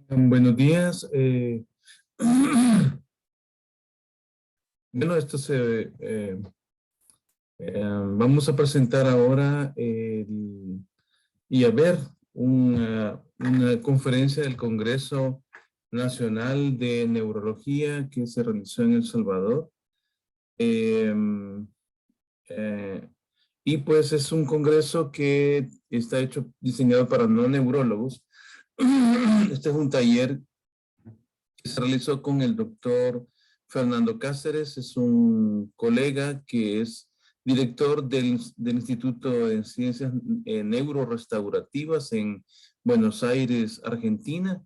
Buenos días. Bueno, vamos a presentar ahora y a ver una conferencia del Congreso Nacional de Neurología que se realizó en El Salvador. Eh, eh, y pues es un congreso que está diseñado para no neurólogos. Este es un taller que se realizó con el doctor Fernando Cáceres. Es un colega que es director del Instituto de Ciencias Neurorestaurativas en Buenos Aires, Argentina.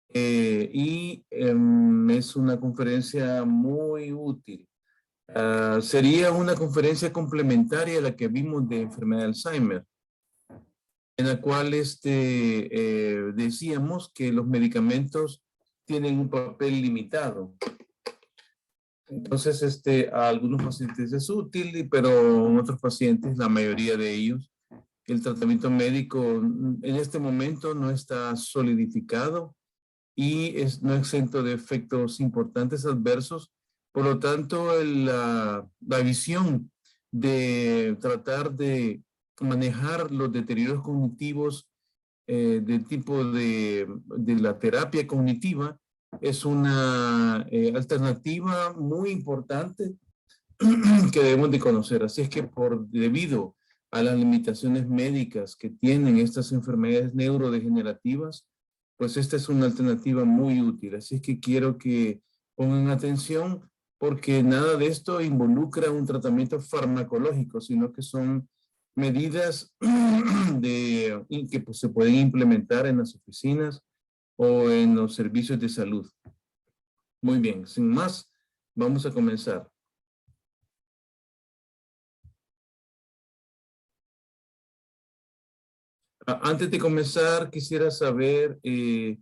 Es una conferencia muy útil. Sería una conferencia complementaria a la que vimos de enfermedad de Alzheimer, en la cual decíamos que los medicamentos tienen un papel limitado. Entonces, a algunos pacientes es útil, pero en otros pacientes, la mayoría de ellos, el tratamiento médico en este momento no está solidificado y no exento de efectos importantes adversos. Por lo tanto, la visión de tratar de manejar los deterioros cognitivos del tipo de la terapia cognitiva es una alternativa muy importante que debemos de conocer. Así es que debido a las limitaciones médicas que tienen estas enfermedades neurodegenerativas, pues esta es una alternativa muy útil. Así es que quiero que pongan atención porque nada de esto involucra un tratamiento farmacológico, sino que son medidas que pues, se pueden implementar en las oficinas o en los servicios de salud. Muy bien, sin más, vamos a comenzar. Antes de comenzar, quisiera saber, he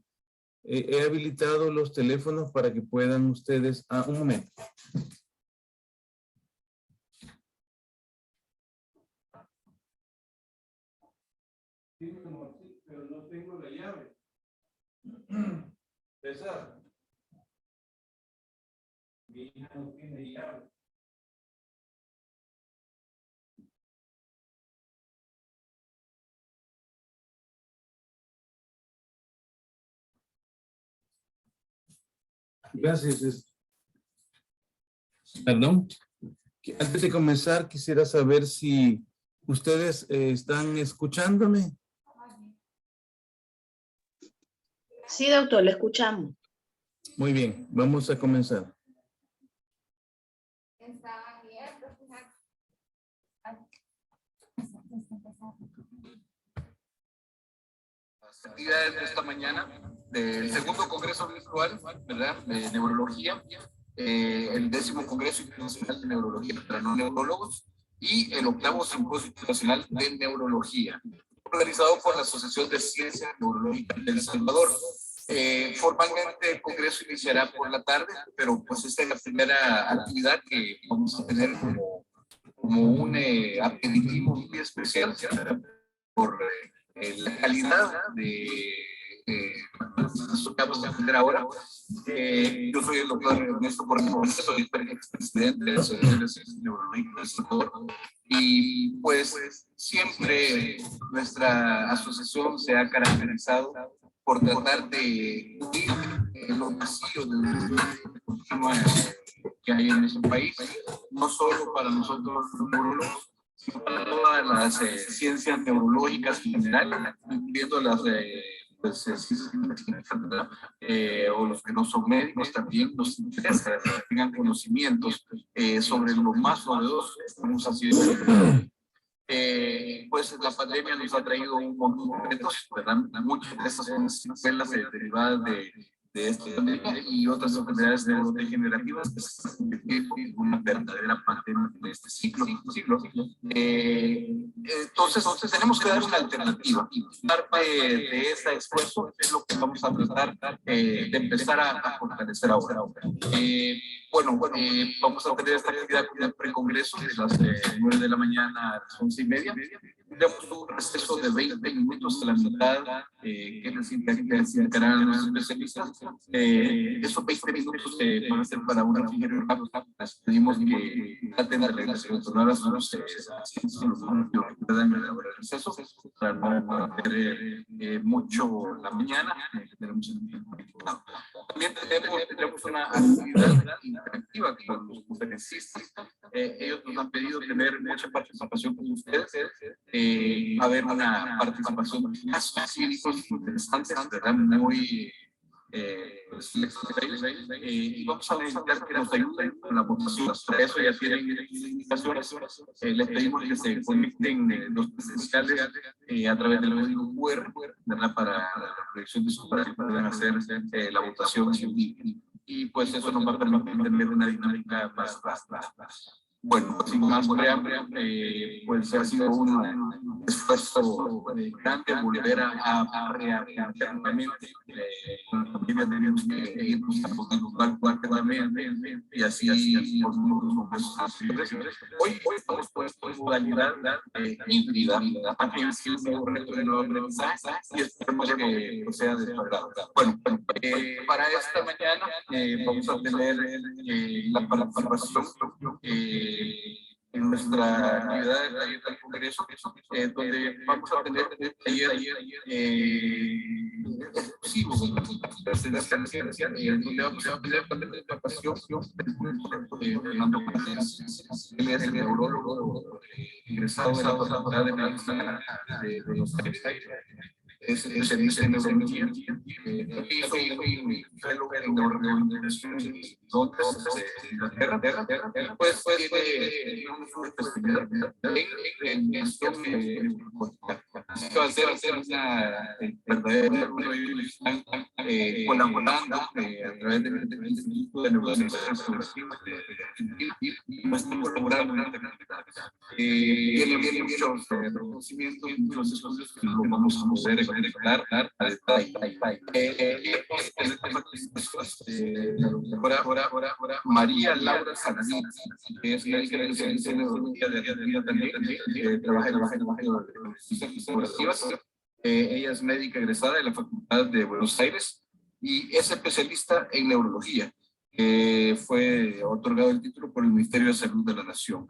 habilitado los teléfonos para que puedan ustedes... un momento. Sí, pero no tengo la llave. César. Mi hija no tiene llave. Gracias. Perdón. Antes de comenzar, quisiera saber si ustedes están escuchándome. Sí, doctor, le escuchamos. Muy bien, vamos a comenzar. Las actividades de esta mañana del segundo congreso virtual, ¿verdad?, de neurología, el 10º Congreso Internacional de Neurología para no neurólogos y el 8º Simposio Internacional de Neurología, organizado por la Asociación de Ciencias Neurológicas de El Salvador. Formalmente el congreso iniciará por la tarde, pero pues esta es la primera actividad que vamos a tener como un aperitivo muy especial, ¿verdad?, por la calidad de lo que vamos a aprender ahora. Yo soy el doctor Ernesto Cornejo, soy expresidente de la Asociación de Ciencias Neurológicas de El Salvador, y pues siempre nuestra asociación se ha caracterizado por tratar de cubrir los vacíos que hay en ese país, no solo para nosotros los neurólogos, sino para todas las ciencias neurológicas en general, incluyendo las ciencias o los que no son médicos. También nos interesa que tengan conocimientos sobre lo más novedoso que estamos haciendo. Pues la pandemia nos ha traído un montón de retos, ¿verdad? Muchas de estas son secuelas derivadas de esta pandemia y otras enfermedades neurodegenerativas que se están convirtiendo en una verdadera pandemia en este siglo. Entonces tenemos que dar una alternativa. Parte de este esfuerzo es lo que vamos a tratar de empezar a fortalecer ahora. Vamos a tener esta actividad de precongreso de las 9 de la mañana a las 11:30. Tendremos un receso de 20 minutos a la mitad, que necesitarán los especialistas. Esos 20 minutos van a ser para una reunión rápida. Pedimos que traten de retornar a sus asientos lo que puedan en el receso, para no perder mucho la mañana. Tenemos el tiempo limitado. También tendremos una actividad interactiva con los conferencistas. Ellos nos han pedido tener mucha participación con ustedes. Va a haber una participación de casos clínicos interesantes, ¿verdad? Muy y vamos a necesitar que nos ayuden con la votación. Para eso ya tienen indicaciones. Les pedimos que se conecten los presenciales a través del código QR, ¿verdad? Para la proyección de su, para que puedan hacer la votación. Y pues eso nos va a permitir tener una dinámica más. Bueno, sin más preámbulo, pues ha sido un esfuerzo grande volver a reaprender nuevamente. Con la familia tenemos que irnos a poder lugar también, y así por hoy estamos puestos en modalidad híbrida, también ha sido un nuevo reto de nuevo aprendizaje, y esperemos que sea de su agrado. Bueno, para esta mañana vamos a tener la participación en nuestra actividad de taller del Congreso, donde vamos a tener un taller exclusivo presidencial, donde vamos a tener también la pasión Fernando Pérez. Él es el neurólogo egresado de la Facultad de Medicina de Buenos Aires. Es especialista en neurología. Hizo un fellow en neurología en Londres, Inglaterra. Pues tiene una especialidad en gestión política. Va a ser una verdadera colaborando a través del Instituto de Neurociencias y no están colaborando en esta actividad. Tiene muchos reconocimientos y muchos estudios que lo vamos a poder conectar a detalle. Ahora, María Laura Saladín, que es médica de neurología de Argentina también, trabaja en las ciencias corporativas. Ella es médica egresada de la Facultad de Buenos Aires y es especialista en neurología. Fue otorgado el título por el Ministerio de Salud de la Nación.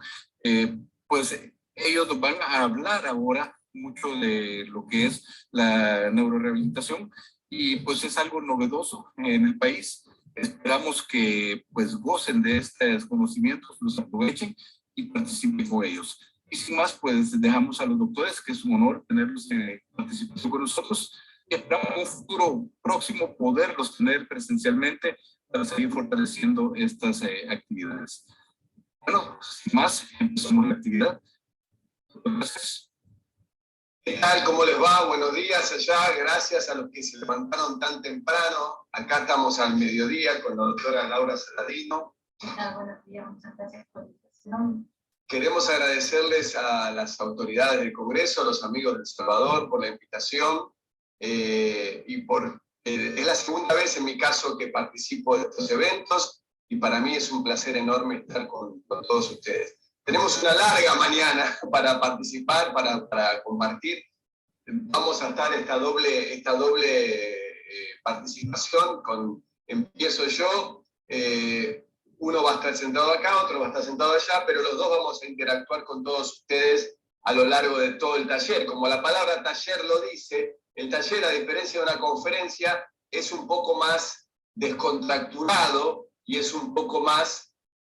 Pues ellos nos van a hablar ahora mucho de lo que es la neurorehabilitación y pues es algo novedoso en el país. Esperamos que pues gocen de estos conocimientos, los aprovechen y participen con ellos. Y sin más, pues dejamos a los doctores, que es un honor tenerlos en participación con nosotros, y esperamos en un futuro próximo poderlos tener presencialmente para seguir fortaleciendo estas actividades. Bueno, sin más, empezamos la actividad. Gracias. ¿Qué tal? ¿Cómo les va? Buenos días allá. Gracias a los que se levantaron tan temprano. Acá estamos al mediodía con la doctora Laura Saladino. Buenos días, muchas gracias por la invitación. Queremos agradecerles a las autoridades del Congreso, a los amigos de El Salvador por la invitación y es la segunda vez en mi caso que participo de estos eventos y para mí es un placer enorme estar con todos ustedes. Tenemos una larga mañana para participar, para compartir. Vamos a estar esta doble participación. Empiezo yo, uno va a estar sentado acá, otro va a estar sentado allá, pero los dos vamos a interactuar con todos ustedes a lo largo de todo el taller. Como la palabra taller lo dice, el taller, a diferencia de una conferencia, es un poco más descontracturado y es un poco más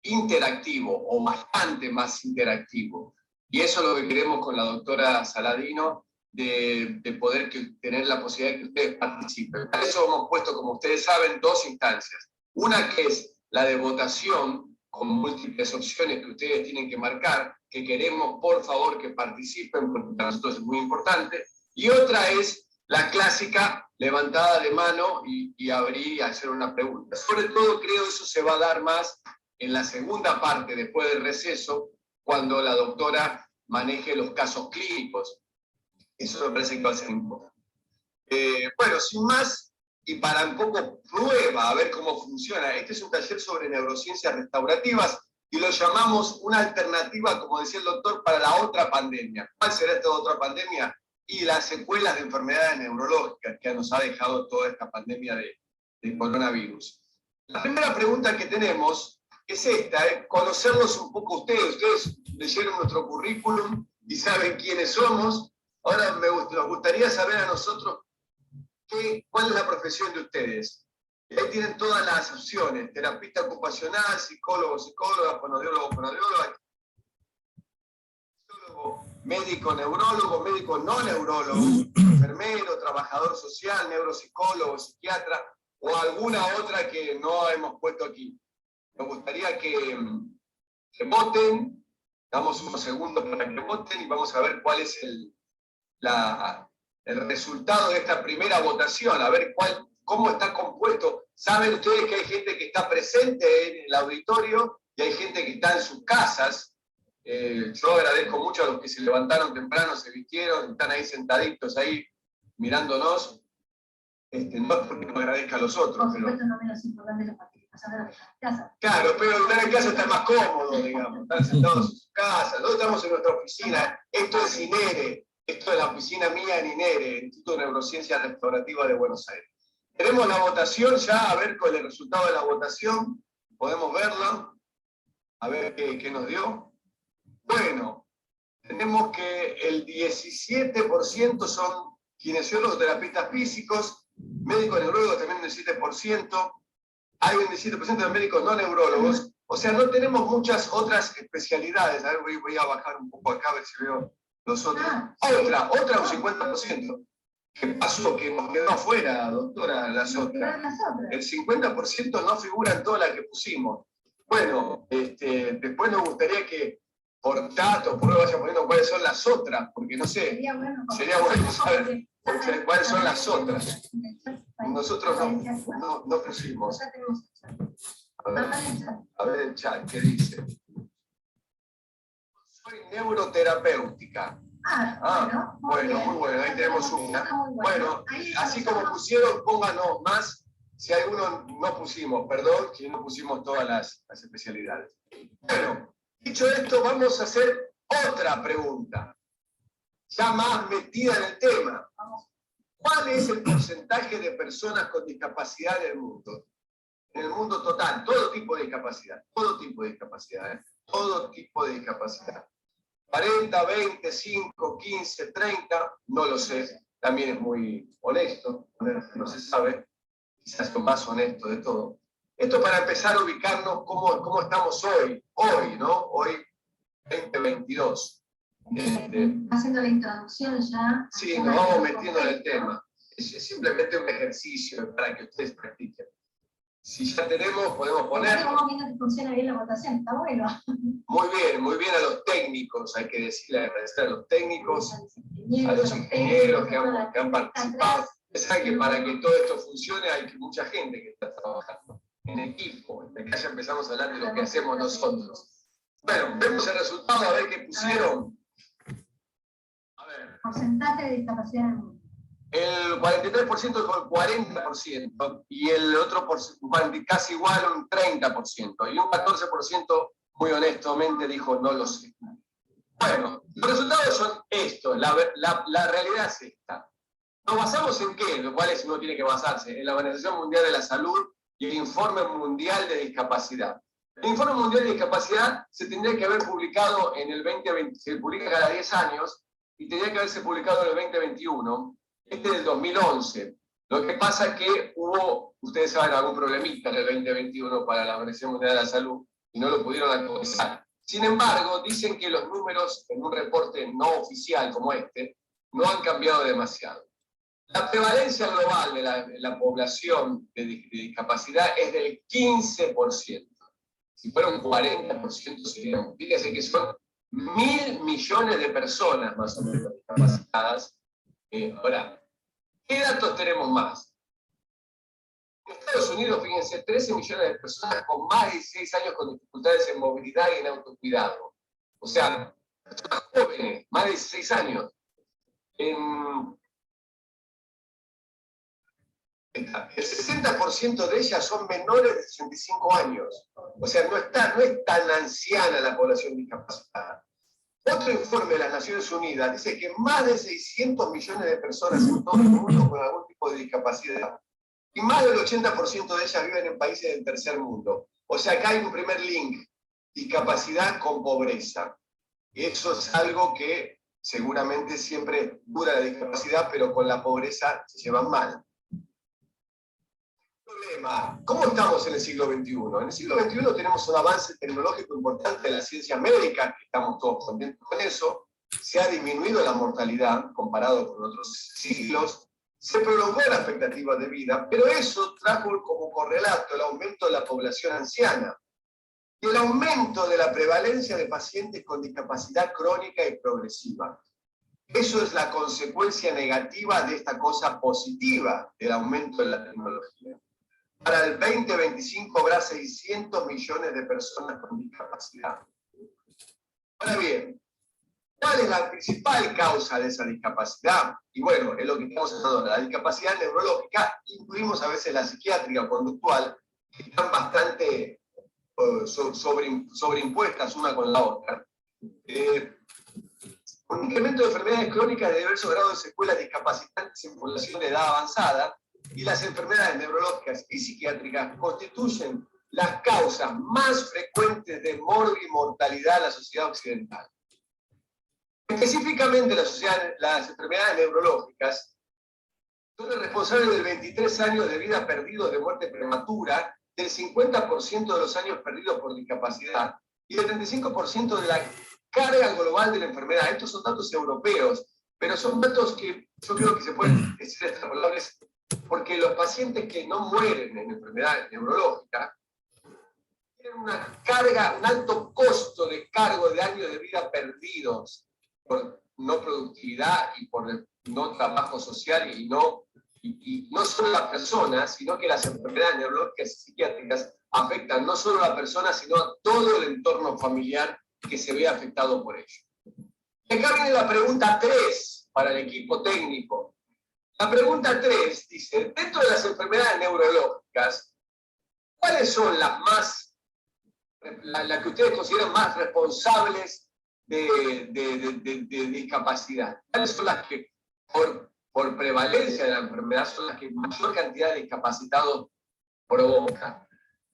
interactivo, o bastante más interactivo. Y eso es lo que queremos con la doctora Saladino, de poder tener la posibilidad de que ustedes participen. Para eso hemos puesto, como ustedes saben, dos instancias. Una que es la de votación, con múltiples opciones que ustedes tienen que marcar, que queremos, por favor, que participen, porque para nosotros es muy importante. Y otra es la clásica levantada de mano y abrir y hacer una pregunta. Sobre todo, creo eso se va a dar más en la segunda parte, después del receso, cuando la doctora maneje los casos clínicos. Eso me parece que va a ser importante. Bueno, sin más, y para un poco prueba, a ver cómo funciona, este es un taller sobre neurociencias restaurativas. y lo llamamos una alternativa, como decía el doctor, para la otra pandemia. ¿Cuál será esta otra pandemia? Y las secuelas de enfermedades neurológicas que nos ha dejado toda esta pandemia de coronavirus. La primera pregunta que tenemos es esta, conocerlos un poco ustedes. Ustedes leyeron nuestro currículum y saben quiénes somos. Ahora nos gustaría saber a nosotros cuál es la profesión de ustedes. Ahí tienen todas las opciones: terapista ocupacional, psicólogo, psicóloga, fonoaudiólogo, fonoaudióloga, médico, neurólogo, médico no neurólogo, enfermero, trabajador social, neuropsicólogo, psiquiatra, o alguna otra que no hemos puesto aquí. Me gustaría que voten, damos unos segundos para que voten y vamos a ver cuál es el resultado de esta primera votación, a ver cómo está compuesto. Saben ustedes que hay gente que está presente en el auditorio y hay gente que está en sus casas. Yo agradezco mucho a los que se levantaron temprano, se vistieron, están ahí sentaditos, ahí mirándonos. No es porque no agradezca a los otros. Por Pero... supuesto, no menos importante la participación de la casa. Claro, pero estar en casa está más cómodo, digamos. Están sentados en su casa. Nosotros estamos en nuestra oficina. Esto es INERE. Esto es la oficina mía en INERE, Instituto de Neurociencia Restaurativa de Buenos Aires. Tenemos la votación ya, a ver con el resultado de la votación. Podemos verlo. A ver qué nos dio. Bueno, tenemos que el 17% son kinesiólogos, terapistas físicos, médicos neurólogos también un 17%, hay un 17% de médicos no neurólogos, o sea, no tenemos muchas otras especialidades. A ver, voy a bajar un poco acá a ver si veo los otros. Otra un 50%. ¿Qué pasó? Que nos quedó afuera, doctora, las otras. El 50% no figura en todas las que pusimos. Bueno, después nos gustaría que por datos, por vaya poniendo cuáles son las otras, porque no sé, sería bueno saber cuáles son las otras. Nosotros no pusimos. A ver el chat, ¿qué dice? Soy neuroterapéutica. Bueno, muy bueno, ahí tenemos una. Bueno, así como pusieron, pónganos más. Si alguno no pusimos, perdón, si no pusimos todas las especialidades. Bueno, dicho esto, vamos a hacer otra pregunta, ya más metida en el tema. ¿Cuál es el porcentaje de personas con discapacidad en el mundo? En el mundo total, todo tipo de discapacidad, todo tipo de discapacidad, todo tipo de discapacidad. 40, 20, 5, 15, 30, no lo sé, también es muy honesto, no se sabe, quizás lo más honesto de todo. Esto para empezar a ubicarnos cómo estamos hoy, ¿no? Hoy 2022. Haciendo la introducción ya. Sí, nos vamos metiendo en el tema. Es simplemente un ejercicio para que ustedes practiquen. Si ya tenemos, podemos poner. Estamos viendo que funciona bien la votación, está bueno. Muy bien a los técnicos, hay que decirle, agradecer a los técnicos, a los ingenieros que han participado. Saben que para que todo esto funcione hay mucha gente que está trabajando en equipo. En acá ya empezamos a hablar de lo que hacemos nosotros. Bueno, vemos el resultado, a ver qué pusieron. A ver. Porcentaje de discapacidad en el mundo. El 43% dijo el 40%, y el otro casi igual, un 30%, y un 14% muy honestamente dijo no lo sé. Bueno, los resultados son estos, la realidad es esta. ¿Nos basamos en qué? Lo cual uno tiene que basarse en la Organización Mundial de la Salud y el Informe Mundial de Discapacidad. El Informe Mundial de Discapacidad se tendría que haber publicado en el 2020, se publica cada 10 años, y tendría que haberse publicado en el 2021, este del 2011. Lo que pasa es que hubo, ustedes saben, algún problemita en el 2021 para la Organización Mundial de la Salud, y no lo pudieron actualizar. Sin embargo, dicen que los números en un reporte no oficial como este, no han cambiado demasiado. La prevalencia global de la población de discapacidad es del 15%. Si fuera un 40% sería, fíjense que son 1.000 millones de personas más o menos discapacitadas. Ahora, ¿qué datos tenemos más? En Estados Unidos, fíjense, 13 millones de personas con más de 16 años con dificultades en movilidad y en autocuidado. O sea, personas jóvenes, más de 16 años. En El 60% de ellas son menores de 65 años. O sea, no es tan anciana la población discapacitada. Otro informe de las Naciones Unidas dice que más de 600 millones de personas en todo el mundo con algún tipo de discapacidad. Y más del 80% de ellas viven en países del tercer mundo. O sea, acá hay un primer link, discapacidad con pobreza. Y eso es algo que seguramente siempre dura la discapacidad, pero con la pobreza se llevan mal. Problema. ¿Cómo estamos en el siglo XXI? En el siglo XXI tenemos un avance tecnológico importante en las ciencias médicas, que estamos todos contentos con eso. Se ha disminuido la mortalidad comparado con otros siglos. Se prolongó la expectativa de vida, pero eso trajo como correlato el aumento de la población anciana y el aumento de la prevalencia de pacientes con discapacidad crónica y progresiva. Eso es la consecuencia negativa de esta cosa positiva del aumento de la tecnología. Para el 2025 habrá 600 millones de personas con discapacidad. Ahora bien, ¿cuál es la principal causa de esa discapacidad? Y bueno, es lo que estamos hablando. La discapacidad neurológica, incluimos a veces la psiquiátrica o conductual, que están bastante sobreimpuestas una con la otra. Un incremento de enfermedades crónicas de diversos grados de secuelas discapacitantes en población de edad avanzada y las enfermedades neurológicas y psiquiátricas constituyen las causas más frecuentes de mortalidad en la sociedad occidental. Específicamente las enfermedades neurológicas son el responsable del 23 años de vida perdidos de muerte prematura, del 50% de los años perdidos por discapacidad y del 35% de la carga global de la enfermedad. Estos son datos europeos, pero son datos que yo creo que se pueden decir extrapolables porque los pacientes que no mueren en enfermedades neurológicas tienen una carga, un alto costo de cargo de años de vida perdidos por no productividad y por no trabajo social y no solo a la persona, sino que las enfermedades neurológicas y psiquiátricas afectan no solo a la persona, sino a todo el entorno familiar que se ve afectado por ello. Y acá viene la pregunta 3 para el equipo técnico. La pregunta 3 dice, dentro de las enfermedades neurológicas, ¿cuáles son las que ustedes consideran más responsables de discapacidad? ¿Cuáles son las que, por prevalencia de la enfermedad, son las que mayor cantidad de discapacitados provocan?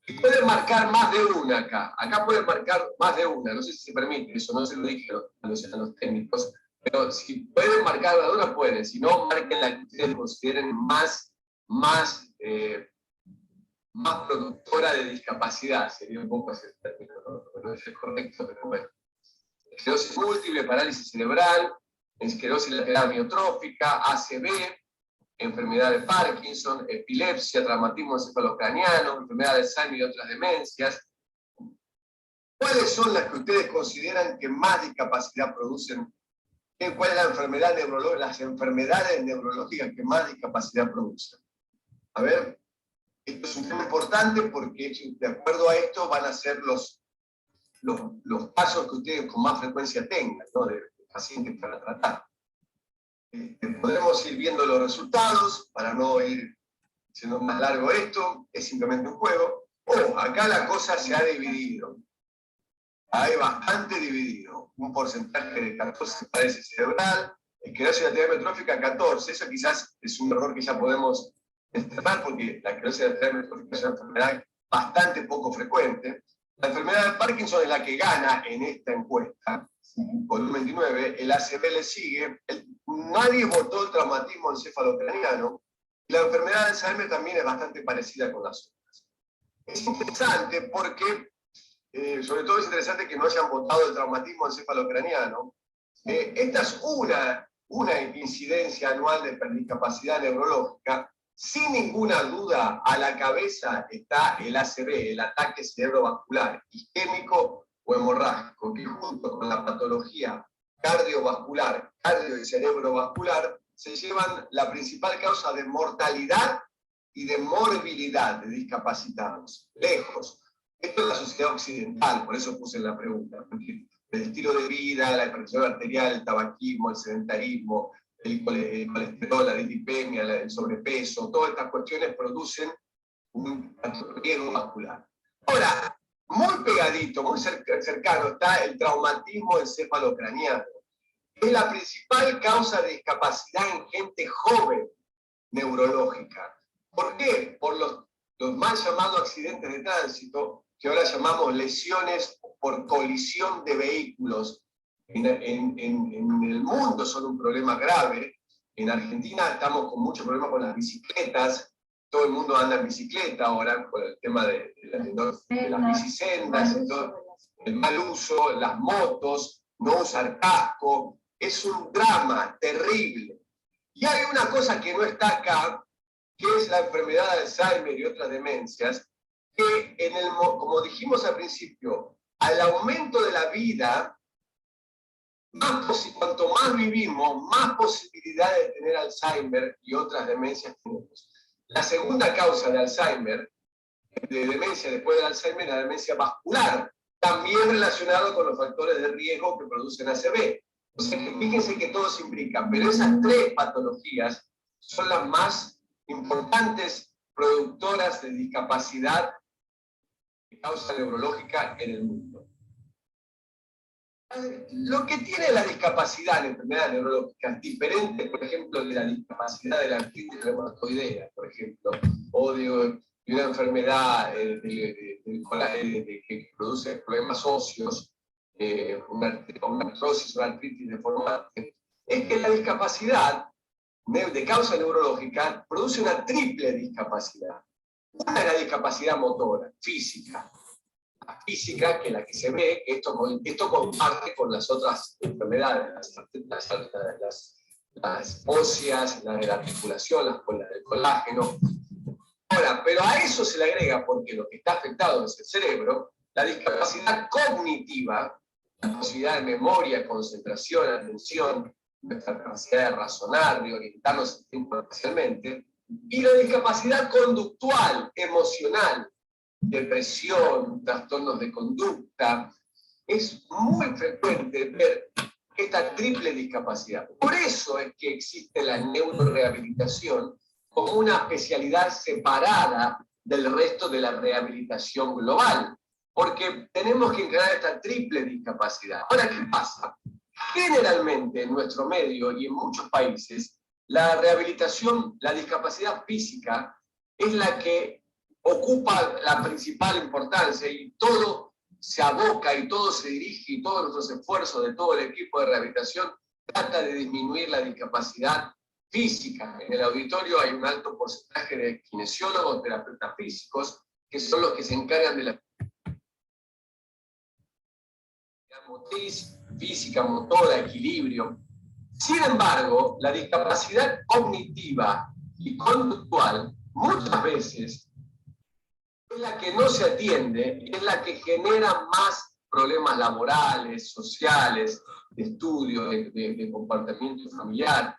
Y pueden marcar más de una acá. Acá pueden marcar más de una. No sé si se permite, eso no se lo dije a los técnicos. Pero si pueden marcar la de una, pueden. Si no, marquen la que ustedes consideren más productora de discapacidad. Sería un poco ese término, no es correcto, pero bueno. Esclerosis múltiple, parálisis cerebral, esclerosis lateral amiotrófica, ACV, enfermedad de Parkinson, epilepsia, traumatismo encefalocraniano, enfermedad de Alzheimer y otras demencias. ¿Cuáles son las que ustedes consideran que más discapacidad producen? ¿Cuál es la enfermedad neurológica, las enfermedades neurológicas que más discapacidad producen? A ver, esto es un tema importante porque de acuerdo a esto van a ser los casos que ustedes con más frecuencia tengan, ¿no? de pacientes para tratar. Podremos ir viendo los resultados para no ir siendo más largo esto, es simplemente un juego. Acá la cosa se ha dividido. Hay bastante dividido. Un porcentaje de 14 parálisis cerebral, esclerosis lateral amiotrófica 14. Eso quizás es un error que ya podemos desterrar porque la esclerosis lateral amiotrófica es una enfermedad bastante poco frecuente. La enfermedad de Parkinson es la que gana en esta encuesta, con un 29, el ACV le sigue, nadie votó el traumatismo encefalocraniano, y la enfermedad de Alzheimer también es bastante parecida con las otras. Es interesante porque, sobre todo es interesante que no hayan votado el traumatismo encefalocraniano. Esta es una incidencia anual de discapacidad neurológica. Sin ninguna duda, a la cabeza está el ACV, el ataque cerebrovascular, isquémico o hemorrágico, que junto con la patología cardiovascular, cardio y cerebrovascular, se llevan la principal causa de mortalidad y de morbilidad de discapacitados. Lejos. Esto es la sociedad occidental, por eso puse la pregunta. El estilo de vida, la hipertensión arterial, el tabaquismo, el sedentarismo, el colesterol, la dislipemia, el sobrepeso, todas estas cuestiones producen un riesgo vascular. Ahora, muy pegadito, muy cercano está el traumatismo encefalocraniano. Es la principal causa de discapacidad en gente joven neurológica. ¿Por qué? Por los mal llamados accidentes de tránsito, que ahora llamamos lesiones por colisión de vehículos. En el mundo son un problema grave. En Argentina estamos con mucho problema con las bicicletas. Todo el mundo anda en bicicleta ahora por el tema de las bicisendas, y todo, el mal uso, las motos, no usar casco. Es un drama terrible. Y hay una cosa que no está acá, que es la enfermedad de Alzheimer y otras demencias, que como dijimos al principio, al aumento de la vida, cuanto más vivimos, más posibilidades de tener Alzheimer y otras demencias tenemos. La segunda causa de Alzheimer, de demencia después del Alzheimer, es la demencia vascular, también relacionado con los factores de riesgo que producen ACV. O sea, que fíjense que todo se imbrica, pero esas tres patologías son las más importantes productoras de discapacidad de causa neurológica en el mundo. Lo que tiene la discapacidad en enfermedades neurológicas, diferente, por ejemplo, de la discapacidad de la artritis reumatoidea, por ejemplo, o de una enfermedad que produce problemas óseos, una artrosis o una artritis deformante, es que la discapacidad de causa neurológica produce una triple discapacidad. Una es la discapacidad motora, física. La física, que es la que se ve, esto comparte con las otras enfermedades, las óseas, las de la articulación, las del colágeno. Ahora, pero a eso se le agrega, porque lo que está afectado es el cerebro, la discapacidad cognitiva, la posibilidad de memoria, concentración, atención, nuestra capacidad de razonar, de orientarnos espacialmente, y la discapacidad conductual, emocional, depresión, trastornos de conducta. Es muy frecuente ver esta triple discapacidad. Por eso es que existe la neurorehabilitación como una especialidad separada del resto de la rehabilitación global, porque tenemos que encarar esta triple discapacidad. Ahora, ¿qué pasa? Generalmente en nuestro medio y en muchos países, la rehabilitación, la discapacidad física, es la que ocupa la principal importancia y todo se aboca y todo se dirige y todos nuestros esfuerzos de todo el equipo de rehabilitación trata de disminuir la discapacidad física. En el auditorio hay un alto porcentaje de kinesiólogos, terapeutas físicos, que son los que se encargan de la motriz, física, motora, equilibrio. Sin embargo, la discapacidad cognitiva y conductual muchas veces es la que no se atiende, es la que genera más problemas laborales, sociales, de estudio, de comportamiento familiar.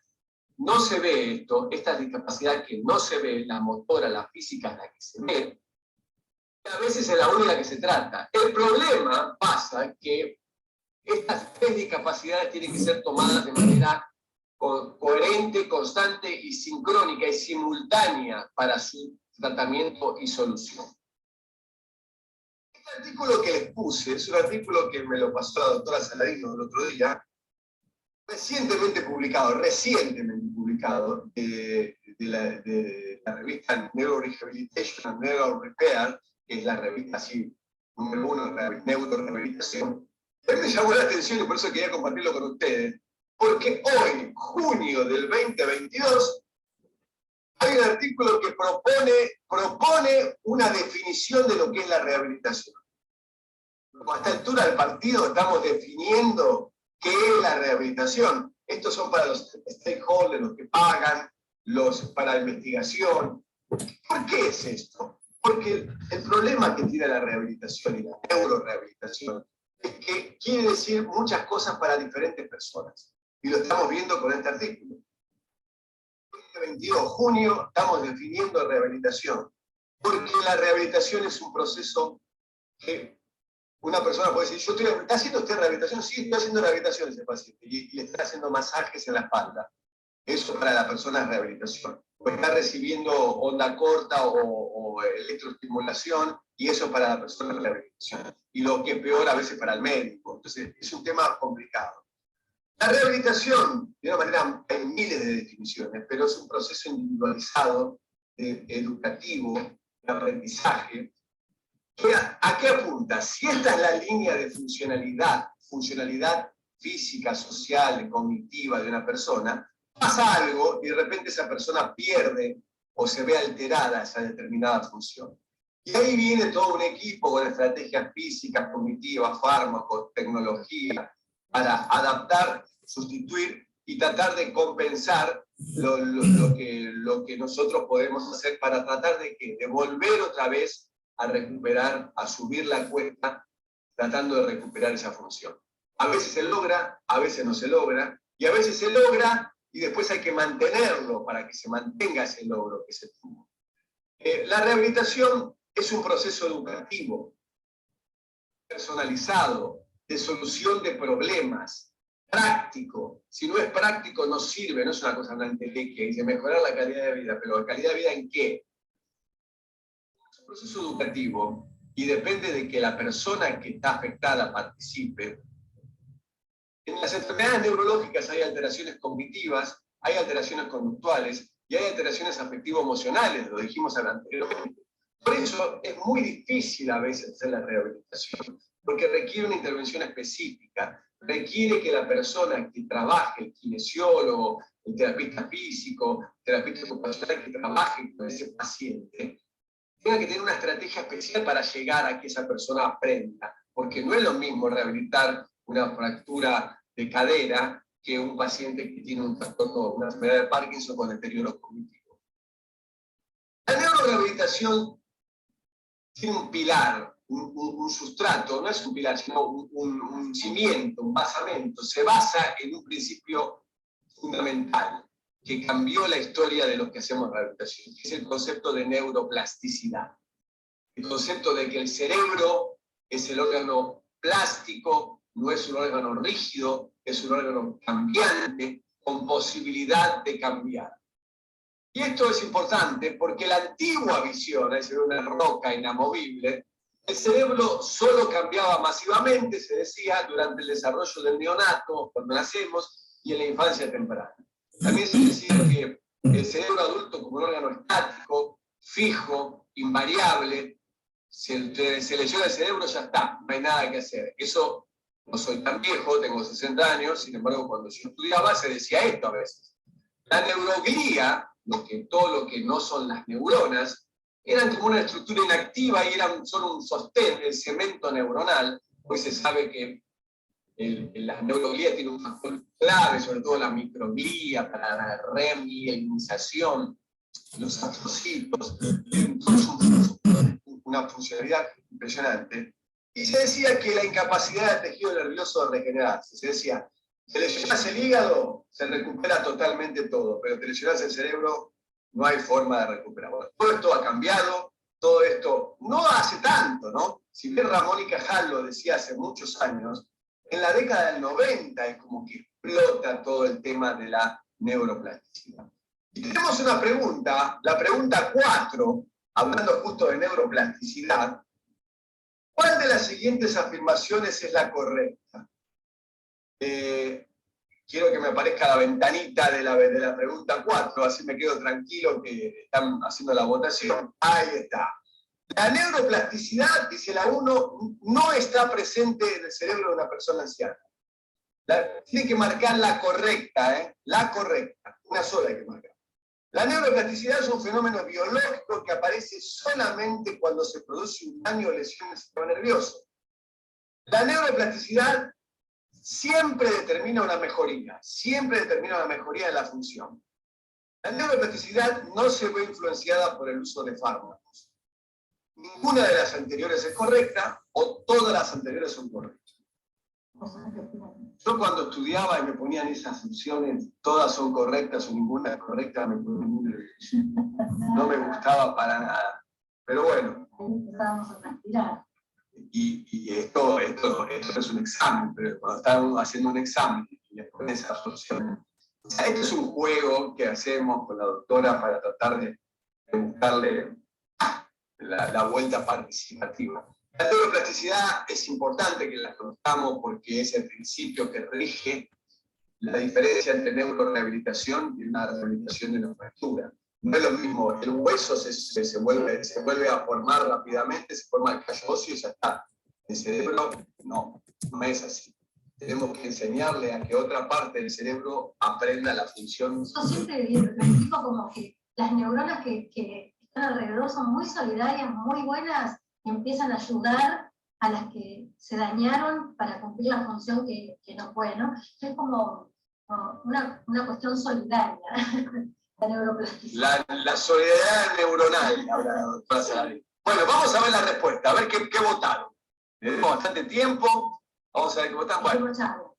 No se ve esto, esta discapacidad que no se ve, la motora, la física es la que se ve, y a veces es la única que se trata. El problema pasa que estas tres discapacidades tienen que ser tomadas de manera coherente, constante y sincrónica y simultánea para su tratamiento y solución. Este artículo que les puse es un artículo que me lo pasó la doctora Saladino el otro día, recientemente publicado de la revista Neurorehabilitation and Neurorepair, que es la revista así, número 1 de neurorehabilitación. A mí me llamó la atención y por eso quería compartirlo con ustedes, porque hoy, junio del 2022, hay un artículo que propone una definición de lo que es la rehabilitación. A esta altura del partido estamos definiendo qué es la rehabilitación. Estos son para los stakeholders, los que pagan, para la investigación. ¿Por qué es esto? Porque el problema que tiene la rehabilitación y la neurorehabilitación es que quiere decir muchas cosas para diferentes personas. Y lo estamos viendo con este artículo. El 22 de junio estamos definiendo rehabilitación. Porque la rehabilitación es un proceso que una persona puede decir, ¿está haciendo usted rehabilitación? Sí, estoy haciendo rehabilitación ese paciente. Y le está haciendo masajes en la espalda. Eso para la persona es rehabilitación. O está recibiendo onda corta o electroestimulación, y eso para la persona es rehabilitación. Y lo que es peor a veces para el médico. Entonces es un tema complicado. La rehabilitación, de una manera, hay miles de definiciones, pero es un proceso individualizado, educativo, de aprendizaje. ¿A qué apunta? Si esta es la línea de funcionalidad física, social, cognitiva de una persona, pasa algo y de repente esa persona pierde o se ve alterada esa determinada función. Y ahí viene todo un equipo con estrategias físicas, cognitivas, fármacos, tecnología, para adaptar, sustituir y tratar de compensar lo que nosotros podemos hacer para tratar de volver otra vez a recuperar, a subir la cuesta, tratando de recuperar esa función. A veces se logra, a veces no se logra, y a veces se logra y después hay que mantenerlo para que se mantenga ese logro que se tuvo. La rehabilitación es un proceso educativo, personalizado, de solución de problemas, práctico. Si no es práctico no sirve, no es una cosa que dice mejorar la calidad de vida, pero ¿la calidad de vida en qué? Es un proceso educativo y depende de que la persona que está afectada participe. En las enfermedades neurológicas hay alteraciones cognitivas, hay alteraciones conductuales y hay alteraciones afectivo-emocionales, lo dijimos anteriormente. Por eso es muy difícil a veces hacer la rehabilitación, porque requiere una intervención específica, requiere que la persona que trabaje, el kinesiólogo, el terapista físico, el terapista ocupacional que trabaje con ese paciente, tenga que tener una estrategia especial para llegar a que esa persona aprenda, porque no es lo mismo rehabilitar una fractura de cadera que un paciente que tiene un trastorno, una enfermedad de Parkinson con deterioro cognitivo. La neurorehabilitación tiene un pilar, un sustrato, no es un pilar, sino un cimiento, un basamento. Se basa en un principio fundamental que cambió la historia de lo que hacemos rehabilitación, que es el concepto de neuroplasticidad. El concepto de que el cerebro es el órgano plástico, no es un órgano rígido, es un órgano cambiante, con posibilidad de cambiar. Y esto es importante porque la antigua visión, es decir, una roca inamovible, el cerebro solo cambiaba masivamente, se decía, durante el desarrollo del neonato, cuando nacemos, y en la infancia temprana. También se decía que el cerebro adulto como un órgano estático, fijo, invariable, se lesiona el cerebro, ya está, no hay nada que hacer. Eso, no soy tan viejo, tengo 60 años, sin embargo, cuando yo estudiaba se decía esto a veces. La neuroglía, todo lo que no son las neuronas, eran como una estructura inactiva y eran solo un sostén, el cemento neuronal. Hoy se sabe que la neuroglía tiene un factor clave, sobre todo la microglía, para la remielinización, los astrocitos, una funcionalidad impresionante. Y se decía que la incapacidad del tejido nervioso de regenerarse, se decía, te lesionas el hígado, se recupera totalmente todo, pero te lesionas el cerebro, no hay forma de recuperar. Bueno, todo esto ha cambiado, todo esto no hace tanto, ¿no? Si bien Ramón y Cajal lo decía hace muchos años, en la década del 90 es como que explota todo el tema de la neuroplasticidad. Y tenemos una pregunta, la pregunta 4, hablando justo de neuroplasticidad. ¿Cuál de las siguientes afirmaciones es la correcta? Quiero que me aparezca la ventanita de la pregunta 4, así me quedo tranquilo que están haciendo la votación. Ahí está. La neuroplasticidad, dice la 1, no está presente en el cerebro de una persona anciana. Tiene que marcar la correcta, ¿eh? La correcta. Una sola hay que marcar. La neuroplasticidad es un fenómeno biológico que aparece solamente cuando se produce un daño o lesión del sistema nervioso. La neuroplasticidad siempre determina una mejoría, de la función. La neuroplasticidad no se ve influenciada por el uso de fármacos. Ninguna de las anteriores es correcta o todas las anteriores son correctas. Yo cuando estudiaba y me ponían esas opciones, todas son correctas o ninguna es correcta, me ponía muy nervioso. No me gustaba para nada. Pero bueno. Empezábamos a transpirar. Y esto es un examen, pero cuando están haciendo un examen y les ponen esas opciones, O sea, este es un juego que hacemos con la doctora para tratar de buscarle la vuelta participativa. La neuroplasticidad es importante que la conozcamos porque es el principio que rige la diferencia entre neurorehabilitación y una rehabilitación de una fractura. No es lo mismo, el hueso se vuelve a formar rápidamente, se forma el callo óseo y ya está. El cerebro no es así. Tenemos que enseñarle a que otra parte del cerebro aprenda la función. Yo siempre explico como que las neuronas que están alrededor son muy solidarias, muy buenas, y empiezan a ayudar a las que se dañaron para cumplir la función que no pueden, ¿no? Es como una cuestión solidaria, la neuroplasticidad. La solidaridad neuronal, habla la doctora Saladín. Bueno, vamos a ver la respuesta, a ver qué votaron. Tenemos bastante tiempo, vamos a ver qué votaron. Bueno,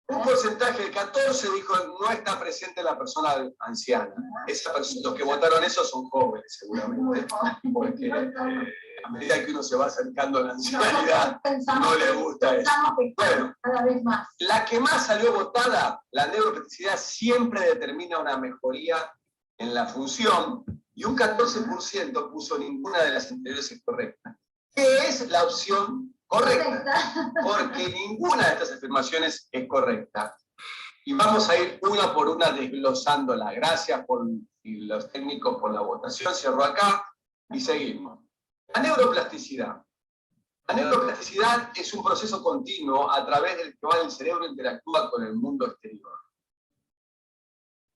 un porcentaje del 14 dijo no está presente la persona anciana. Los que votaron eso son jóvenes, seguramente. Porque a medida que uno se va acercando a la ancianidad, no le gusta eso. Bueno, cada vez más. La que más salió votada, la neuroplasticidad siempre determina una mejoría en la función, y un 14% puso ninguna de las anteriores es correcta. ¿Qué es la opción correcta? Porque ninguna de estas afirmaciones es correcta. Y vamos a ir una por una desglosándola. Gracias y los técnicos por la votación. Cierro acá y seguimos. La neuroplasticidad. La neuroplasticidad es un proceso continuo a través del que el cerebro interactúa con el mundo exterior.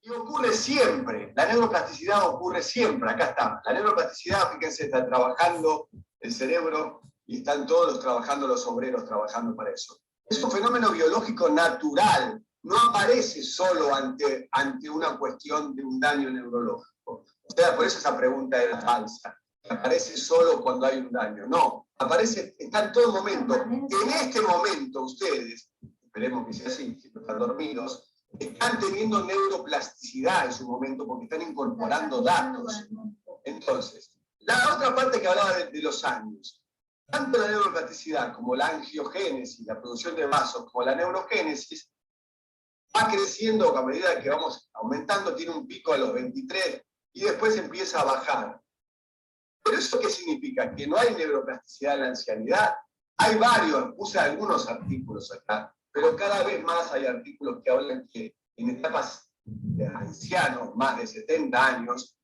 Y ocurre siempre. La neuroplasticidad ocurre siempre. Acá está. La neuroplasticidad, fíjense, está trabajando el cerebro y están todos trabajando, los obreros trabajando para eso. Es un fenómeno biológico natural, no aparece solo ante una cuestión de un daño neurológico. O sea, por eso esa pregunta era falsa. Aparece solo cuando hay un daño. No, está en todo momento. En este momento ustedes, esperemos que sea así, si no están dormidos, están teniendo neuroplasticidad en su momento porque están incorporando datos. Entonces, la otra parte que hablaba de los años. Tanto la neuroplasticidad como la angiogénesis, la producción de vasos, como la neurogénesis, va creciendo a medida que vamos aumentando, tiene un pico a los 23 y después empieza a bajar. ¿Pero eso qué significa? ¿Que no hay neuroplasticidad en la ancianidad? Hay varios, puse algunos artículos acá, pero cada vez más hay artículos que hablan que en etapas de ancianos, más de 70 años,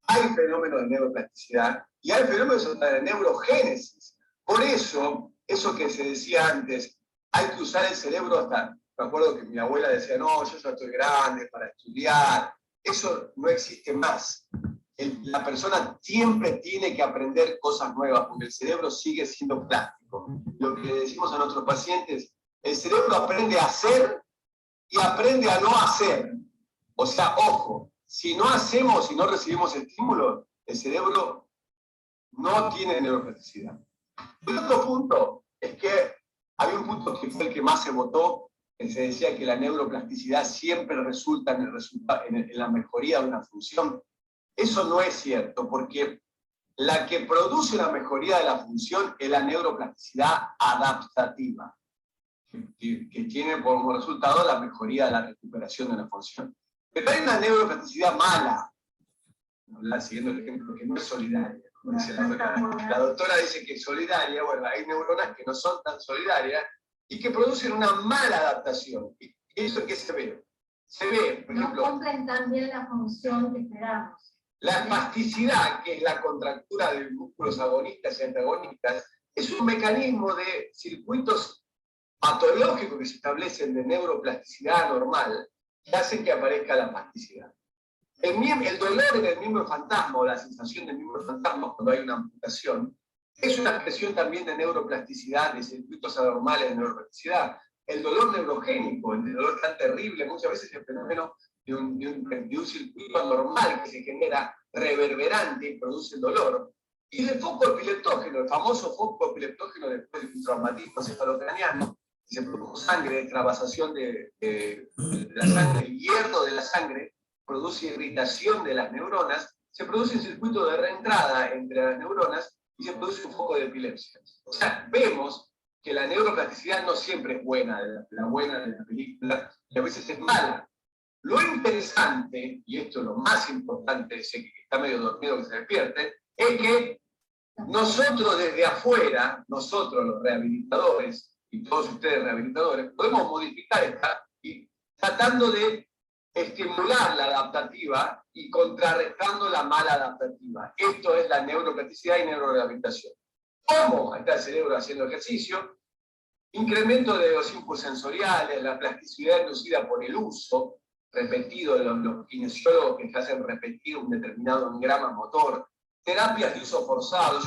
hay fenómenos de neuroplasticidad y hay fenómenos de neurogénesis. Por eso que se decía antes, hay que usar el cerebro hasta... Me acuerdo que mi abuela decía, no, yo ya estoy grande para estudiar. Eso no existe más. La persona siempre tiene que aprender cosas nuevas, porque el cerebro sigue siendo plástico. Lo que le decimos a nuestros pacientes, el cerebro aprende a hacer y aprende a no hacer. O sea, ojo, si no hacemos y no recibimos estímulos, el cerebro no tiene neuroplasticidad. El otro punto es que había un punto que fue el que más se votó, que se decía que la neuroplasticidad siempre resulta en la mejoría de una función. Eso no es cierto, porque la que produce la mejoría de la función es la neuroplasticidad adaptativa, que tiene como resultado la mejoría de la recuperación de la función. Pero hay una neuroplasticidad mala, siguiendo el ejemplo, que no es solidaria. La doctora dice que es solidaria, bueno, hay neuronas que no son tan solidarias y que producen una mala adaptación. ¿Y eso qué se ve? Se ve, por ejemplo... No cumplen tan bien la función que esperamos. La espasticidad, que es la contractura de músculos agonistas y antagonistas, es un mecanismo de circuitos patológicos que se establecen de neuroplasticidad normal que hacen que aparezca la plasticidad. El dolor en el miembro fantasma, o la sensación del miembro fantasma cuando hay una amputación, es una expresión también de neuroplasticidad, de circuitos anormales de neuroplasticidad. El dolor neurogénico, el dolor tan terrible, muchas veces es el fenómeno de un circuito anormal que se genera reverberante y produce el dolor. Y el foco epileptógeno, el famoso foco epileptógeno después de un traumatismo cefalocraniano, se produjo sangre, extravasación de la sangre, el hierro de la sangre, produce irritación de las neuronas, se produce un circuito de reentrada entre las neuronas y se produce un foco de epilepsia. O sea, vemos que la neuroplasticidad no siempre es buena, la buena de la película, y a veces es mala. Lo interesante, y esto es lo más importante, ese que está medio dormido que se despierte, es que nosotros desde afuera, nosotros los rehabilitadores, y todos ustedes rehabilitadores, podemos modificar esta, y tratando de estimular la adaptativa y contrarrestando la mala adaptativa. Esto es la neuroplasticidad y neurorehabilitación. ¿Cómo? Ahí está el cerebro haciendo ejercicio, incremento de los impulsos sensoriales, la plasticidad inducida por el uso repetido de los kinesiólogos que hacen repetir un determinado engrama motor, terapias de uso forzado.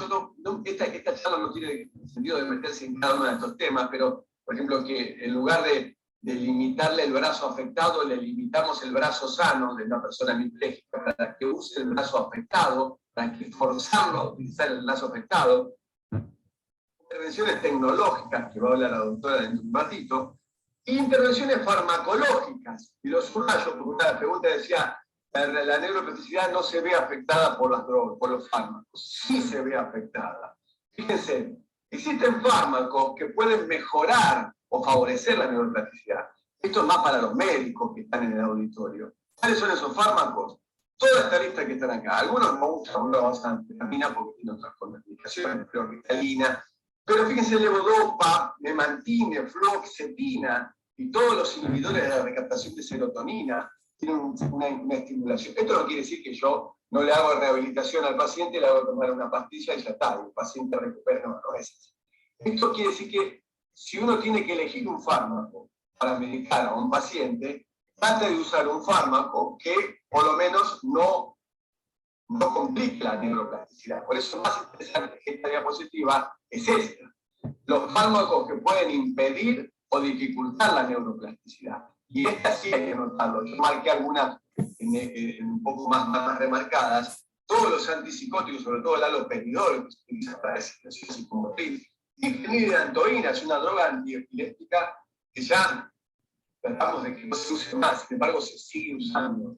Esta charla no tiene sentido de meterse en cada uno de estos temas, pero, por ejemplo, que en lugar de limitarle el brazo afectado, le limitamos el brazo sano de una persona hemipléjica para que use el brazo afectado, para que forzarlo a utilizar el brazo afectado. Intervenciones tecnológicas, que va a hablar la doctora dentro de un ratito, e intervenciones farmacológicas. Y los subrayo, porque una pregunta decía, la neuroplasticidad no se ve afectada por las drogas, por los fármacos. Sí se ve afectada. Fíjense, existen fármacos que pueden mejorar o favorecer la neuroplasticidad. Esto es más para los médicos que están en el auditorio. ¿Cuáles son esos fármacos? Toda esta lista que están acá. Algunos no usan, algunos basan anfetamina porque tienen otras contraindicaciones, pero Ritalina. Pero fíjense, levodopa, memantine, fluoxetina y todos los inhibidores de la recaptación de serotonina tienen una estimulación. Esto no quiere decir que yo no le hago rehabilitación al paciente, le hago tomar una pastilla y ya está, y el paciente recupera, no es así. Esto quiere decir que si uno tiene que elegir un fármaco para medicar a un paciente, trata de usar un fármaco que por lo menos no complique la neuroplasticidad. Por eso más interesante que esta diapositiva es esta. Los fármacos que pueden impedir o dificultar la neuroplasticidad. Y estas sí hay que notarlo. Yo marqué algunas un poco más remarcadas. Todos los antipsicóticos, sobre todo el haloperidol, que se utiliza para desinfección psicomotriz, difenidantoína es una droga antiepiléptica que ya tratamos de que no se use más, sin embargo se sigue usando.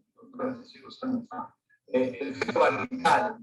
El fenobarbital.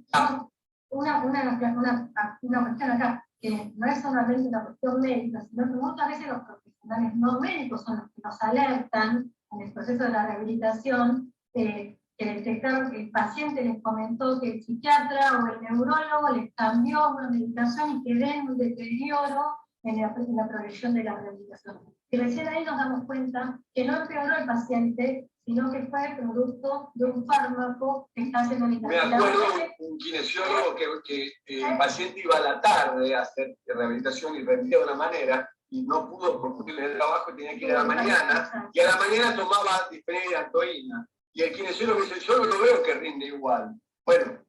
Una cuestión acá, que no es solamente una cuestión médica, sino que muchas veces los profesionales no médicos son los que nos alertan en el proceso de la rehabilitación, que detectaron que el paciente les comentó que el psiquiatra o el neurólogo les cambió una medicación y que ven un deterioro en la progresión de la rehabilitación. Y recién ahí nos damos cuenta que no empeoró el paciente, sino que fue producto de un fármaco que está haciendo la Me acuerdo un kinesiólogo que el paciente iba a la tarde a hacer rehabilitación y rendía de una manera, y no pudo porque el trabajo y tenía que ir a la mañana, y a la mañana tomaba difenidantoína. Y el kinesiólogo dice, yo no lo veo que rinde igual. Bueno,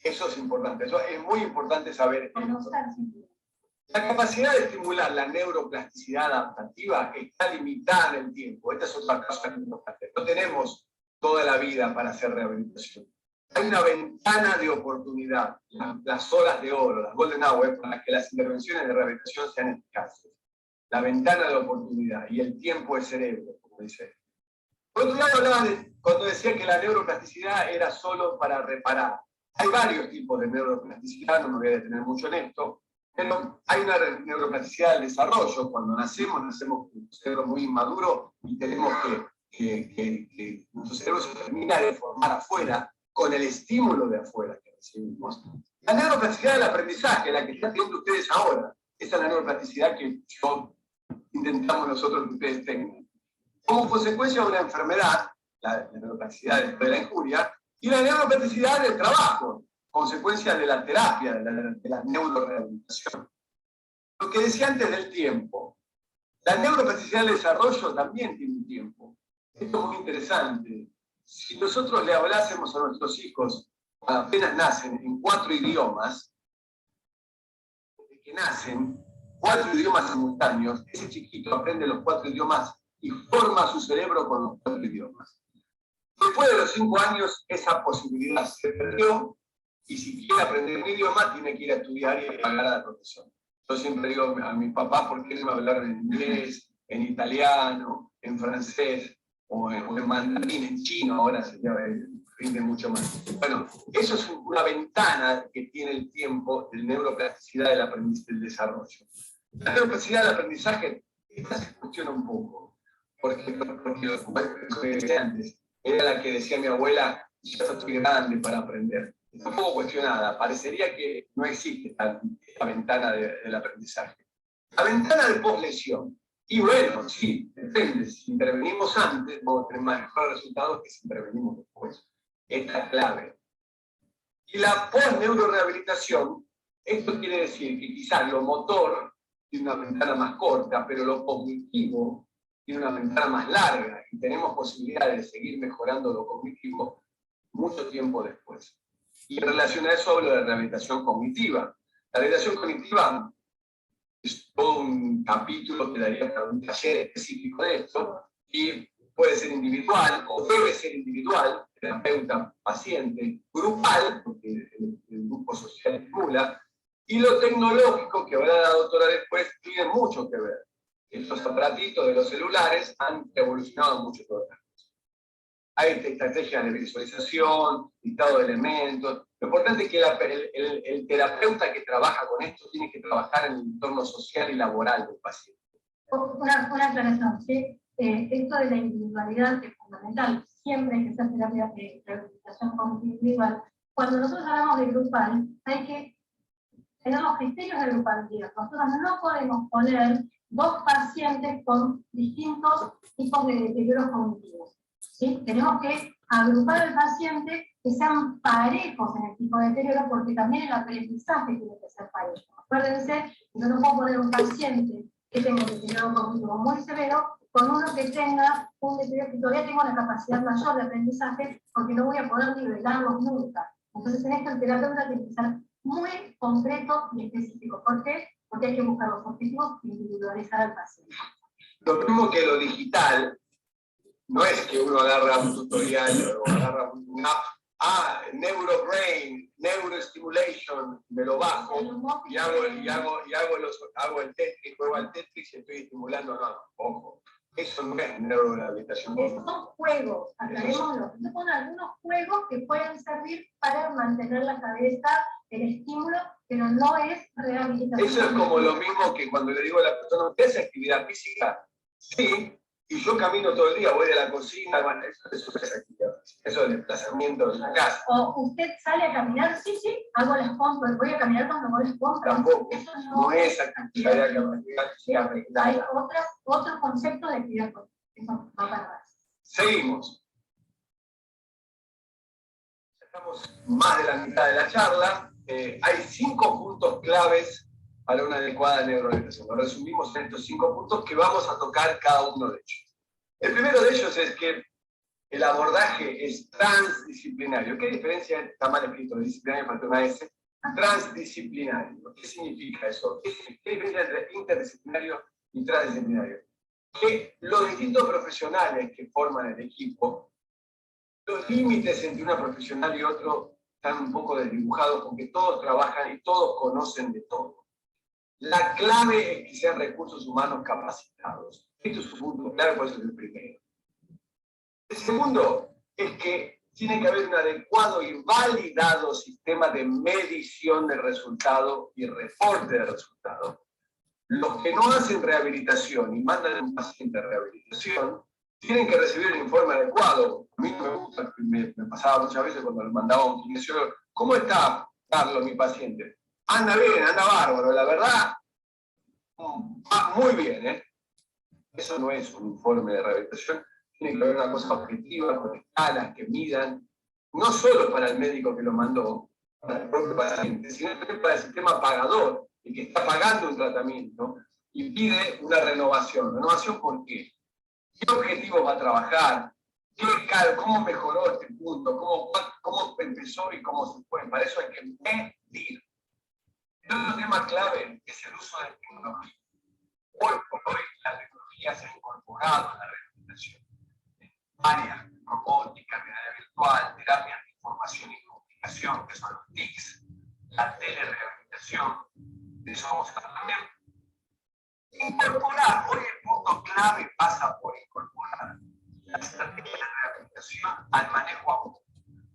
eso es importante, eso es muy importante saber. La capacidad de estimular la neuroplasticidad adaptativa está limitada en el tiempo. Esta es otra cosa importante. No tenemos toda la vida para hacer rehabilitación. Hay una ventana de oportunidad, las horas de oro, las golden hours, para que las intervenciones de rehabilitación sean eficaces. La ventana de oportunidad y el tiempo de cerebro, como dice. Por otro lado, hablaba cuando decía que la neuroplasticidad era solo para reparar. Hay varios tipos de neuroplasticidad, no me voy a detener mucho en esto, pero hay una neuroplasticidad del desarrollo. Cuando nacemos con un cerebro muy inmaduro y tenemos que nuestro cerebro se termina de formar afuera, con el estímulo de afuera que recibimos. La neuroplasticidad del aprendizaje, la que están teniendo ustedes ahora, esa es la neuroplasticidad que intentamos nosotros que ustedes tengan. Como consecuencia de una enfermedad, la neuroplasticidad después de la injuria, y la neuroplasticidad del trabajo, consecuencia de la terapia, de la neurorehabilitación. Lo que decía antes del tiempo, la neuroplasticidad del desarrollo también tiene un tiempo. Esto es muy interesante. Si nosotros le hablásemos a nuestros hijos cuando apenas nacen en 4 idiomas, desde que nacen, 4 idiomas simultáneos, ese chiquito aprende los 4 idiomas y forma su cerebro con los 4 idiomas. Después de los 5 años, esa posibilidad se perdió, y si quiere aprender un idioma, tiene que ir a estudiar y pagar a la profesión. Yo siempre digo a mis papás, ¿por qué no hablar en inglés, en italiano, en francés, o en mandarín, en chino? Ahora rinde mucho más. Bueno, eso es una ventana que tiene el tiempo de neuroplasticidad del aprendizaje del desarrollo. La capacidad de aprendizaje, esta se cuestiona un poco, porque lo que decía antes, era la que decía mi abuela, yo estoy grande para aprender. Está un poco cuestionada, parecería que no existe esta ventana del aprendizaje. La ventana de poslesión. Y bueno, sí, depende. Si intervenimos antes, vamos a tener mejores resultados que si intervenimos después. Esta es clave. Y la post-neurorehabilitación, esto quiere decir que quizás lo motor tiene una ventana más corta, pero lo cognitivo tiene una ventana más larga y tenemos posibilidades de seguir mejorando lo cognitivo mucho tiempo después. Y en relación a eso hablo de rehabilitación cognitiva. La rehabilitación cognitiva es todo un capítulo que daría para un taller específico de esto, y puede ser individual o debe ser individual, terapeuta, paciente, grupal, porque el grupo social estimula, y lo tecnológico, que verá la doctora después, tiene mucho que ver. Estos aparatitos de los celulares han evolucionado mucho todo esto. Hay estrategias de visualización, listado de elementos. Lo importante es que el terapeuta que trabaja con esto tiene que trabajar en el entorno social y laboral del paciente. Una aclaración, ¿sí? Esto de la individualidad es fundamental. Siempre hay que hacer terapia de rehabilitación cognitiva individual. Cuando nosotros hablamos de grupal, hay que tener los criterios de grupalidad. Nosotros no podemos poner dos pacientes con distintos tipos de deterioros cognitivos. ¿Sí? Tenemos que agrupar al paciente que sean parejos en el tipo de deterioro, porque también el aprendizaje tiene que ser parejo. Acuérdense, yo no puedo poner un paciente que tenga un deterioro cognitivo muy severo con uno que tenga un deterioro que todavía tenga una capacidad mayor de aprendizaje, porque no voy a poder nivelarlos nunca. Entonces en esto el terapeuta tiene que ser muy concreto y específico. ¿Por qué? Porque hay que buscar los objetivos e individualizar al paciente. Lo mismo que lo digital, no es que uno agarra un tutorial o agarra una app, NeuroBrain, Neurostimulation, me lo bajo y hago el Tetris, juego al Tetris y estoy estimulando, no, ojo. Eso no es neurorehabilitación. Son juegos, aclarémoslo. Son algunos juegos que pueden servir para mantener la cabeza, el estímulo, pero no es rehabilitación. Eso es como lo mismo que cuando le digo a la persona, ¿usted hace actividad física? Sí, y yo camino todo el día, voy de la cocina, bueno, eso es actividad física, eso es el desplazamiento de la casa. O usted sale a caminar, sí, sí, hago las compras, voy a caminar cuando hago las compras. Tampoco, eso no es actividad física. Hay otros conceptos de actividad física, eso no para más. Seguimos. Estamos más de la mitad de la charla. Hay 5 puntos claves para una adecuada neurorehabilitación. Lo resumimos en estos 5 puntos que vamos a tocar cada uno de ellos. El primero de ellos es que el abordaje es transdisciplinario. ¿Qué diferencia? Está mal escrito, disciplinario, falta una S. Transdisciplinario. ¿Qué significa eso? ¿Qué diferencia entre interdisciplinario y transdisciplinario? Que los distintos profesionales que forman el equipo, los límites entre una profesional y otro están un poco desdibujados porque todos trabajan y todos conocen de todo. La clave es que sean recursos humanos capacitados. Esto es un punto clave, por eso es el primero. El segundo es que tiene que haber un adecuado y validado sistema de medición del resultado y reporte de resultado. Los que no hacen rehabilitación y mandan a un paciente a rehabilitación tienen que recibir el informe adecuado. A mí no me gusta, me pasaba muchas veces cuando le mandaba a un kinesiólogo, ¿cómo está Carlos, mi paciente? Anda bien, anda bárbaro, la verdad, muy bien, ¿eh? Eso no es un informe de rehabilitación, tiene que haber una cosa objetiva, con escalas que midan, no solo para el médico que lo mandó, para el propio paciente, sino también para el sistema pagador, el que está pagando un tratamiento y pide una renovación. ¿Renovación por qué? ¿Qué objetivos va a trabajar? ¿Cómo mejoró este punto? ¿Cómo empezó y cómo se fue? Para eso hay que medir. El otro tema clave es el uso de la tecnología. Hoy por hoy la tecnología se ha incorporado a la rehabilitación. Áreas, robótica, realidad virtual, terapias de información y comunicación, que son los TICs, la telerehabilitación, de eso vamos a hablar también. Incorporar, hoy el punto clave pasa por incorporar la estrategia de rehabilitación al manejo agudo.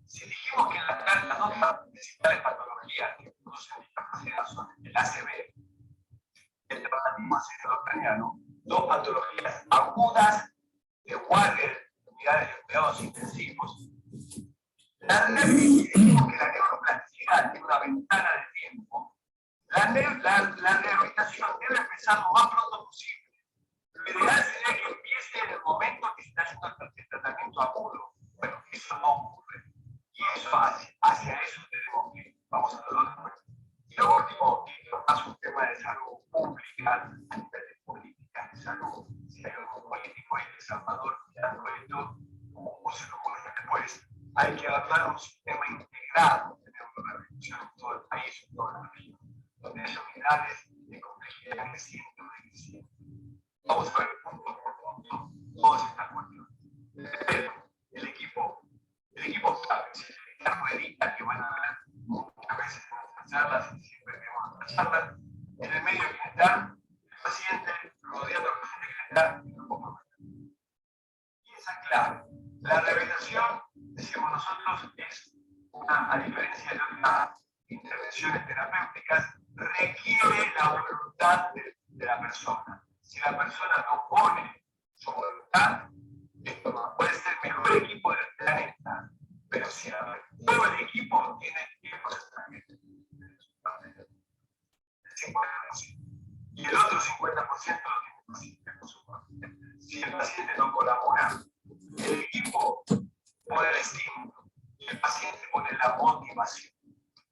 Si dijimos que en las dos principales patologías que producen discapacidad son el ACV, el traumatismo craniano, 2 patologías agudas de Waller, unidades de cuidados intensivos. Dijimos que la neuroplasticidad tiene una ventana de tiempo. La rehabilitación debe empezar lo más pronto posible. Lo ideal sería que empiece en el momento que se está haciendo el tratamiento agudo. Bueno, eso no ocurre. Y eso hacia eso tenemos que, vamos a hablar después. Y lo último, y lo más un tema de salud pública, a nivel de políticas de salud, si hay algún político ahí de Salvador mirando esto, como se lo ocurre después, hay que adaptar un sistema integrado de neurorehabilitación en todo el país, en toda la región, donde haya unidades de complejidad creciente o decreciente. Vamos a ver punto por punto todas estas cuestiones. Pero el equipo sabe, si las rueditas que van a ver muchas veces en nuestras charlas y siempre vemos nuestras charlas, en el medio que está el paciente, rodeando al paciente que está en un poco. Y esa clave, la rehabilitación, decimos nosotros, es una, a diferencia de otras intervenciones terapéuticas, requiere la voluntad de la persona. Si la persona no pone su voluntad, esto puede ser el mejor equipo del planeta, pero si todo el equipo tiene tiempo de el 50%. Y el otro 50% lo tiene el paciente por su parte. Si el paciente no colabora, el equipo pone el estímulo y el paciente pone la motivación.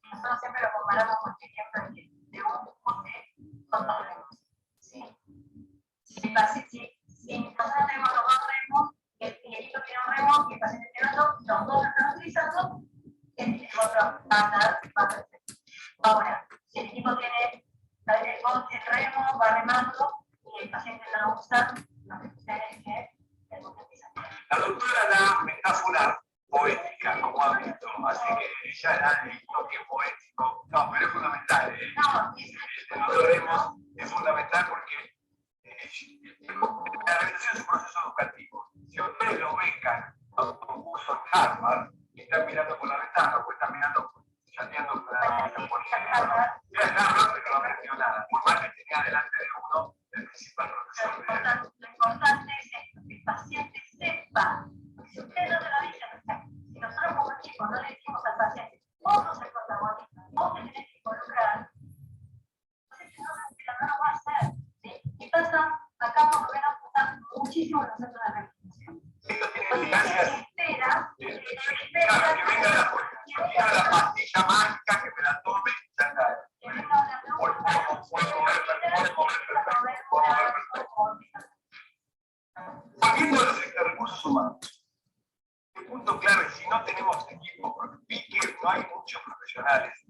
Nosotros siempre lo comparamos con el ejemplo de un bote con 2 remos. ¿Sí? Si nosotros tenemos los 2 remos, el equipo tiene un remo y el paciente tiene otro, los 2 están utilizando, el otro va a andar, va a perfecto. Ahora, si el equipo tiene el remo, va remando y el paciente no lo usa, lo que sucede es que el bote empieza a... La doctora da metáfora poética, como ha visto, así que ella da el toque poético. No, pero es fundamental. Lo veremos, es fundamental porque la rehabilitación es un proceso educativo. Si ustedes lo becan a un curso en Harvard y están mirando por la ventana o están mirando, chateando por la ventana, ya es Harvard, pero no aprendió nada. Por más que tenga delante de uno el principal profesor. Lo importante es esto, que el paciente sepa. Si ustedes no te lo dicen, o sea, si nosotros como equipo no le decimos al paciente, vos sos el protagonista, vos te tenés que involucrar, entonces no lo va a hacer. ¿Sí? Y pasa, acá por lo menos pasa muchísimo en los centros de rehabilitación. Espera, que venga la pastilla mágica, que me la tome y ya está. Volviendo a los recursos humanos, el punto clave, si no tenemos equipo, porque vi que no hay muchos profesionales,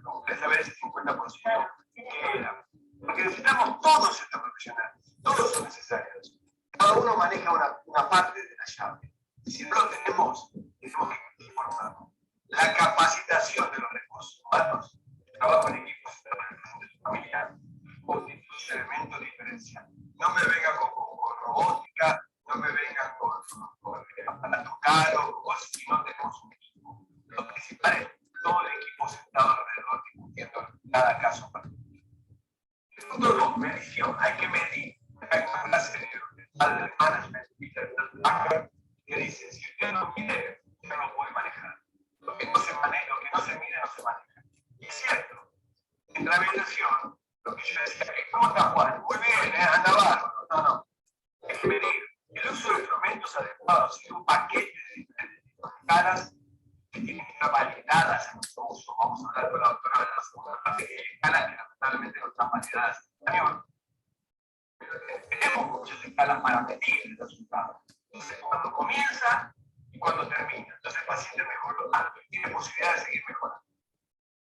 como ustedes saben, ese 50% que era, porque necesitamos todos estos profesionales, todos son necesarios. Cada uno maneja una parte de la llave. Y si no lo tenemos que informarnos. La capacitación de los recursos humanos, el trabajo en equipos familiar, constituye un elemento diferencial. No me vengan con robótica, no me vengan con aparatos caros, si no tenemos un equipo. Lo principal es todo el equipo sentado alrededor discutiendo cada caso particular. El punto 2, medición. Hay que medir. Hay una frase de management, Peter Drucker, que dice, si usted no mide, usted no lo puede manejar. Lo que no se mide, no se maneja. Y es cierto. En la rehabilitación, lo que yo decía, ¿cómo está Juan? Muy bien, anda bárbaro. No. Hay que medir el uso de instrumentos adecuados y un paquete de diferentes tipos de escalas que tienen que estar validadas en nuestro uso. Vamos a hablar con la doctora de la segunda parte de escalas que lamentablemente no están validadas en español. Pero tenemos muchas escalas para medir el resultado. Entonces, cuando comienza y cuando termina. Entonces, el paciente mejoró tanto y tiene posibilidad de seguir mejorando.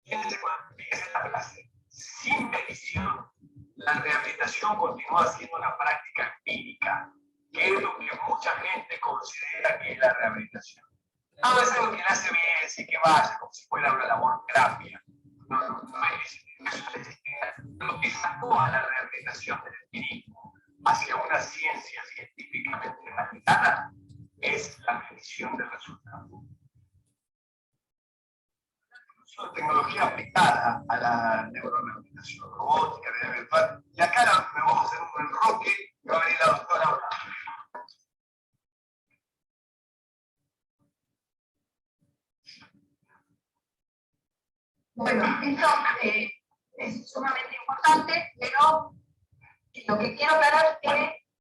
Fíjense cuando empieza esta frase. Sin medición, la rehabilitación continúa siendo una práctica empírica, que es lo que mucha gente considera que es la rehabilitación. No es algo que le hace bien, sí que vaya, como si fuera una laborterapia. No es lo que sacó a la rehabilitación del empirismo hacia una ciencia científicamente validada es la medición del resultado. La tecnología aplicada a la neurorehabilitación robótica, y acá me vamos a hacer como enroque que va a venir la doctora ahora. Bueno, esto es sumamente importante, pero lo que quiero aclarar es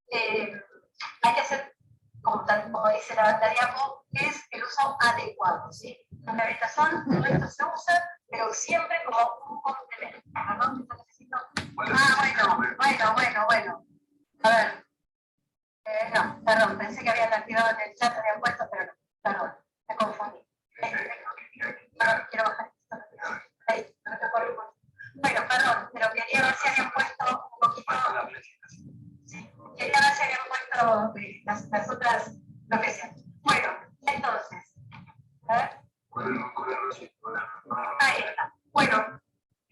que hay que hacer, como dice la diapo, es el uso adecuado, ¿sí? La rehabilitación, el resto se usa, pero siempre como un complemento. ¿Perdón? Necesito... Bueno. A ver. No, perdón, pensé que habían activado en el chat, habían puesto, pero no. Perdón, me confundí. Quiero bajar esto. Ahí, no te acuerdo. Bueno, perdón, pero quería ver si habían puesto un poquito... Sí, quería ver si habían puesto las otras profesiones. Bueno, entonces, a ver. Ahí está. Bueno,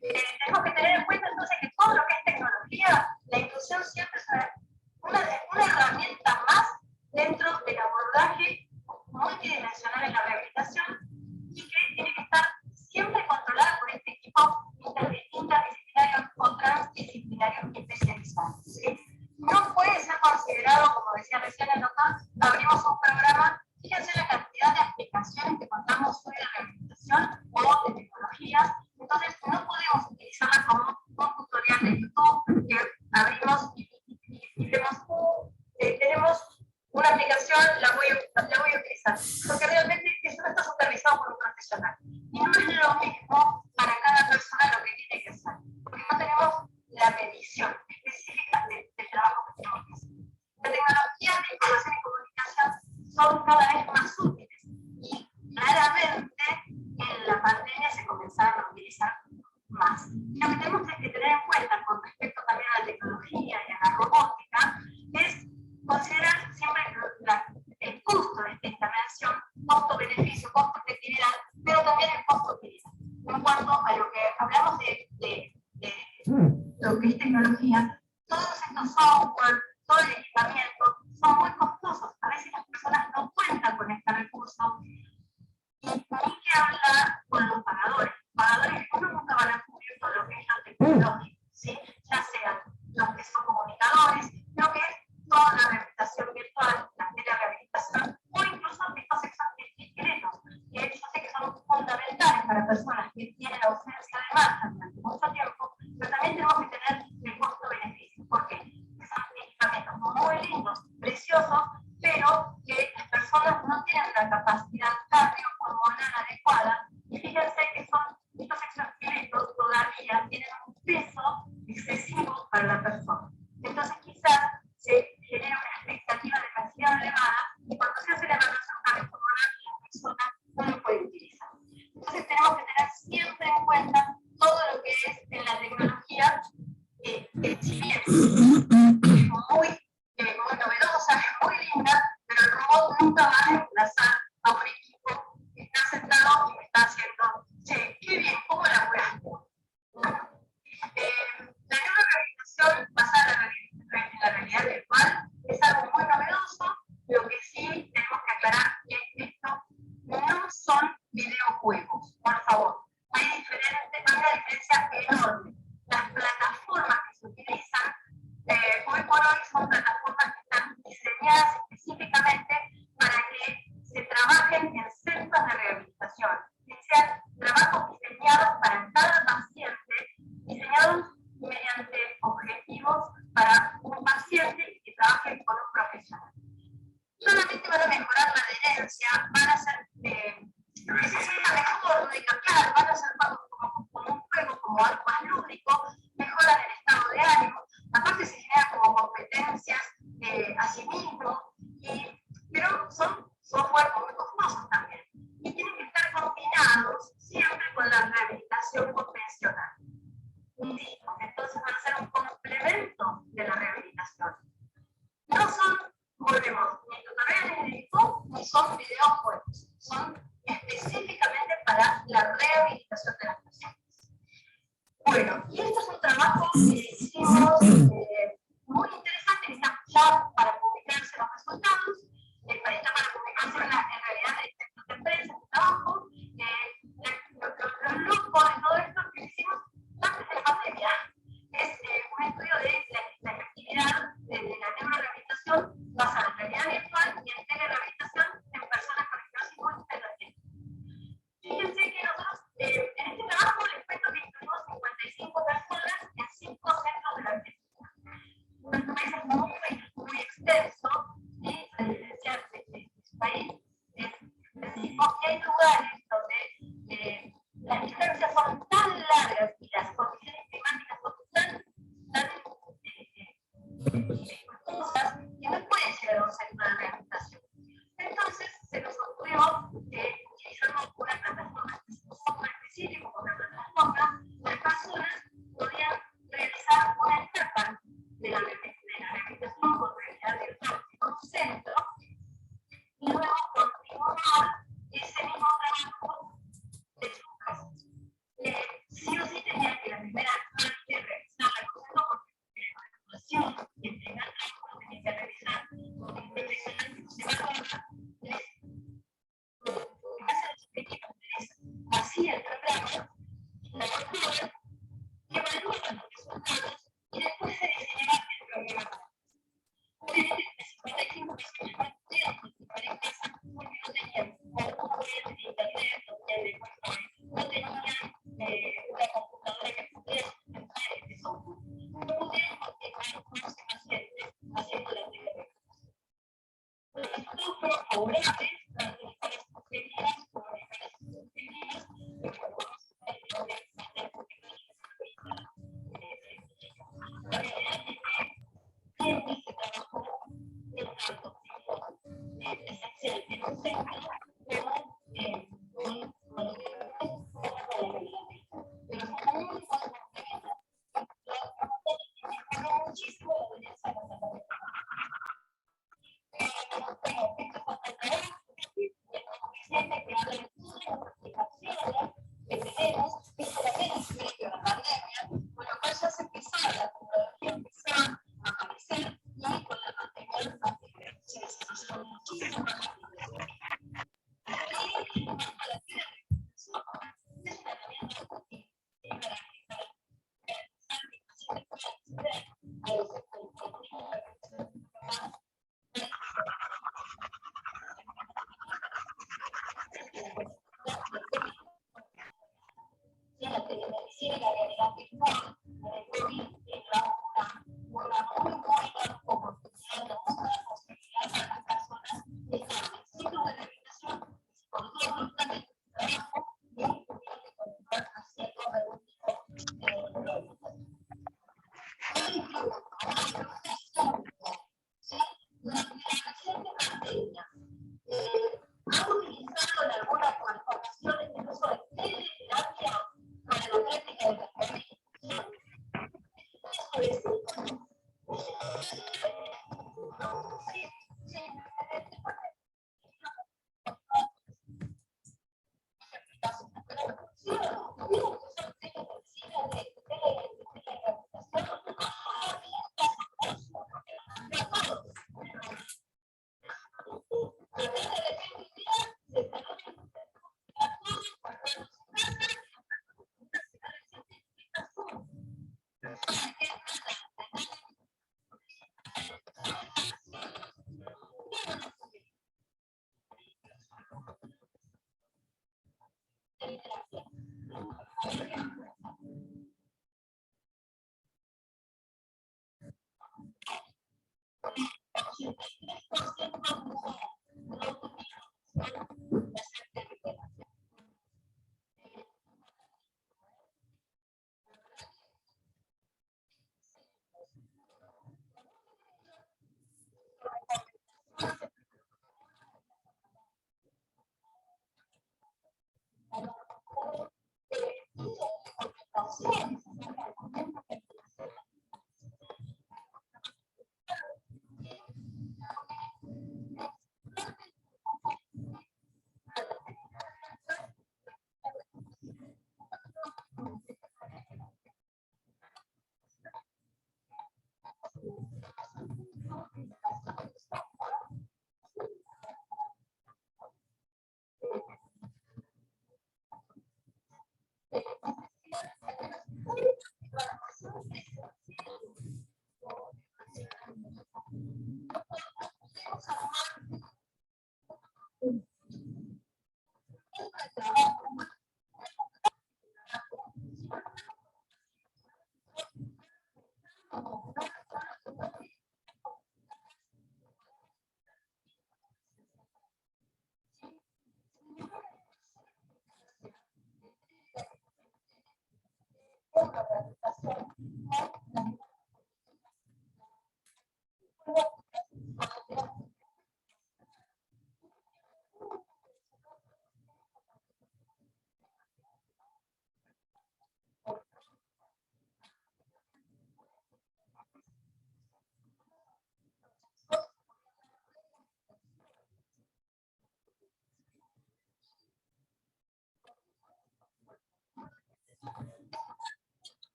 tenemos que tener en cuenta entonces que todo lo que es tecnología, la inclusión siempre es una herramienta más dentro del abordaje multidimensional en la rehabilitación y que tiene que estar siempre controlada por este equipo interdisciplinario o transdisciplinario especializado, ¿sí? No puede ser considerado, como decía recién el doctor, abrimos un programa, fíjense la cantidad de aplicaciones que contamos hoy de rehabilitación o de tecnologías, entonces no podemos utilizarla como un tutorial de YouTube que abrimos y vemos, tenemos una aplicación, la voy a utilizar, porque realmente eso no está supervisado por un profesional. Y no es lo mismo para cada persona lo que tiene que hacer, porque no tenemos la medición específica del trabajo que tenemos que hacer. Las tecnologías de información y comunicación son cada vez más útiles y claramente en la pandemia se comenzaron a utilizar más. Lo que tenemos que tener en cuenta con respecto también a la tecnología y a la robótica es considerar siempre el costo de esta intervención, costo-beneficio, costo-efectividad, pero también el costo-utilidad. En cuanto a lo que hablamos de lo que es tecnología, todos estos software, todo el equipamiento son muy costosos. A veces las personas no cuentan con este recurso y ni que hablar con los pagadores. Pagadores que nunca van a cubrir todo lo que es lo tecnológico, ¿sí? Ya sean los que son comunicadores, lo que es toda la rehabilitación virtual, la telerehabilitación o incluso estos exoesqueletos, que yo sé que son fundamentales para personas que tienen ausencia de marcha durante mucho tiempo, pero también tenemos que tener el costo-beneficio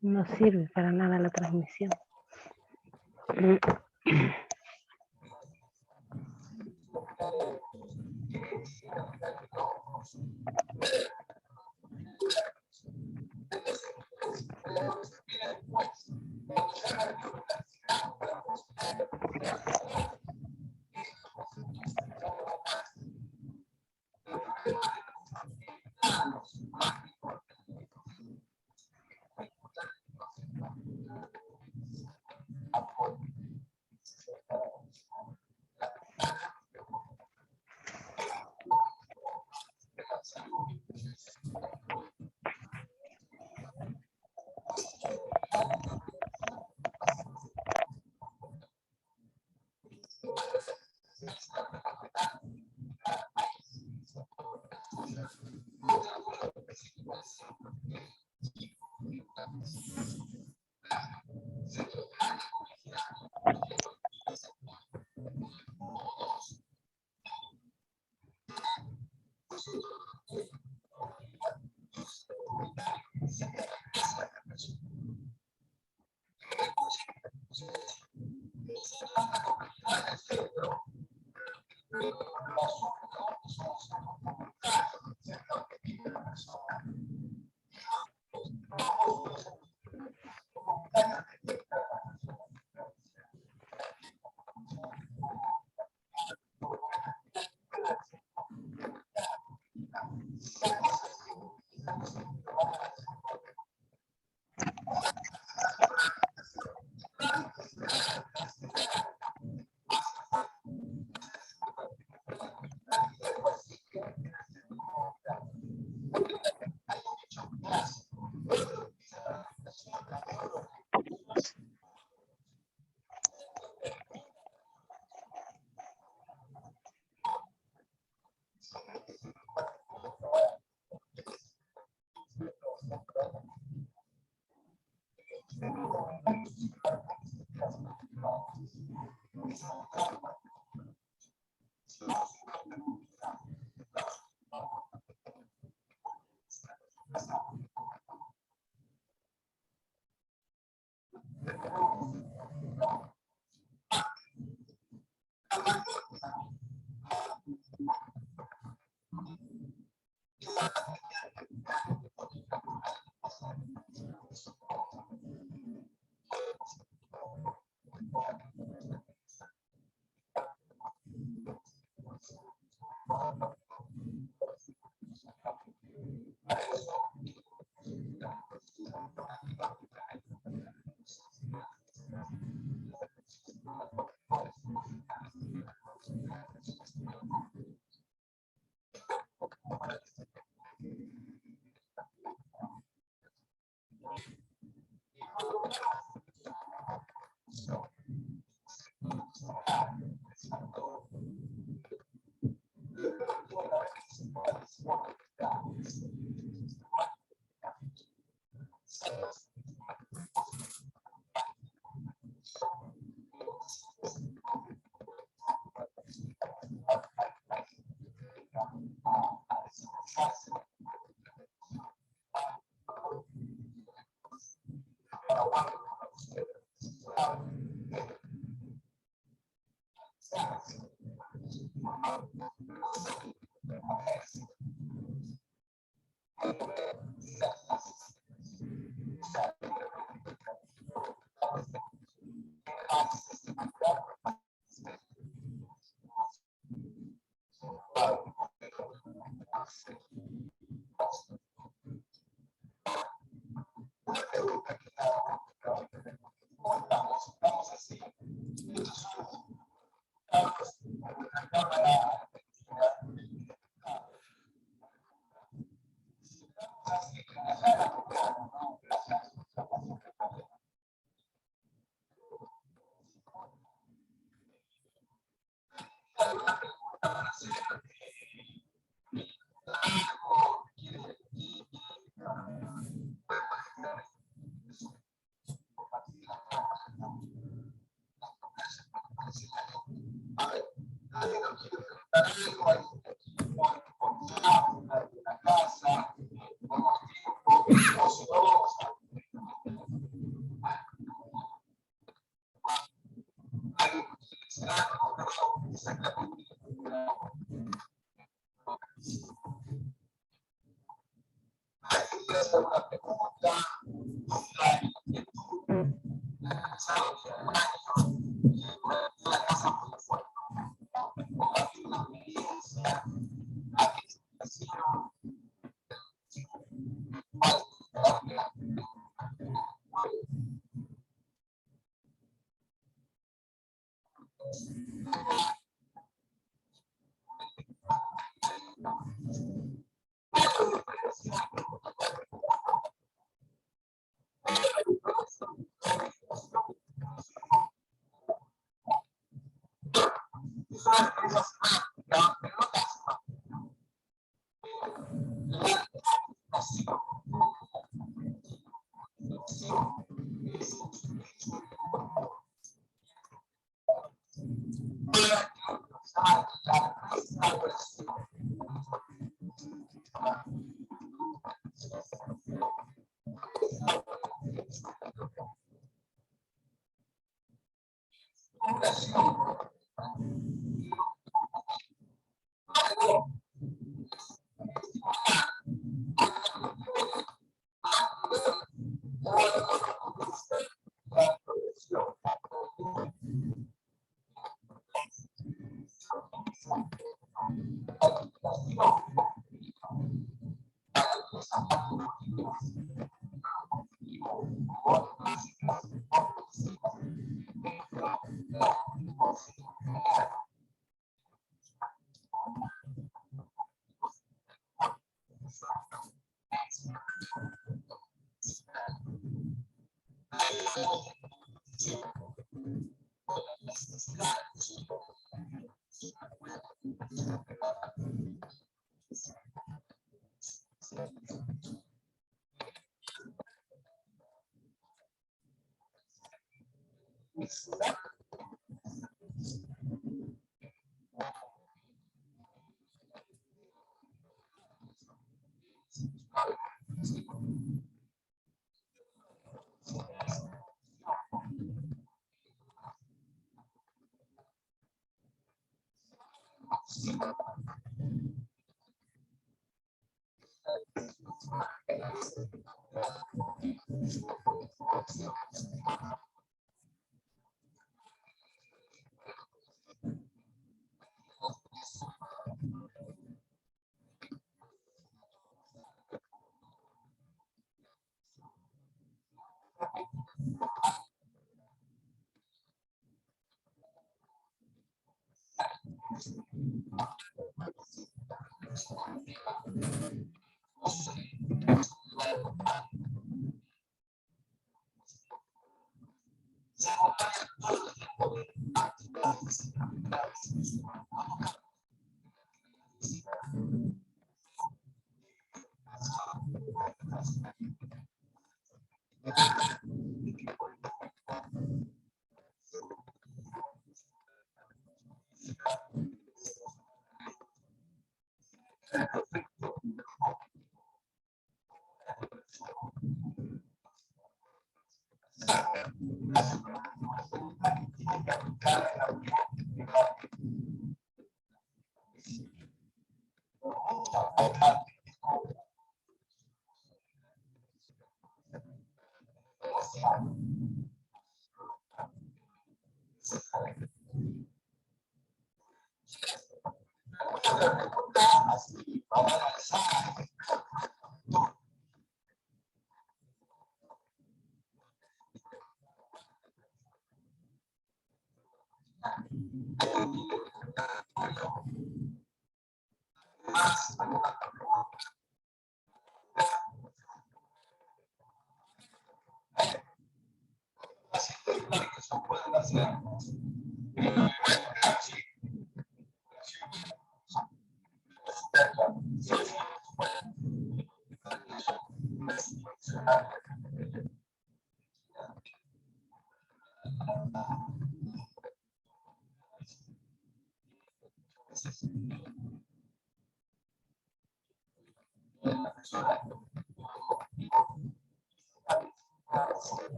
No sirve para nada la transmisión.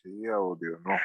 Sí, audio, no.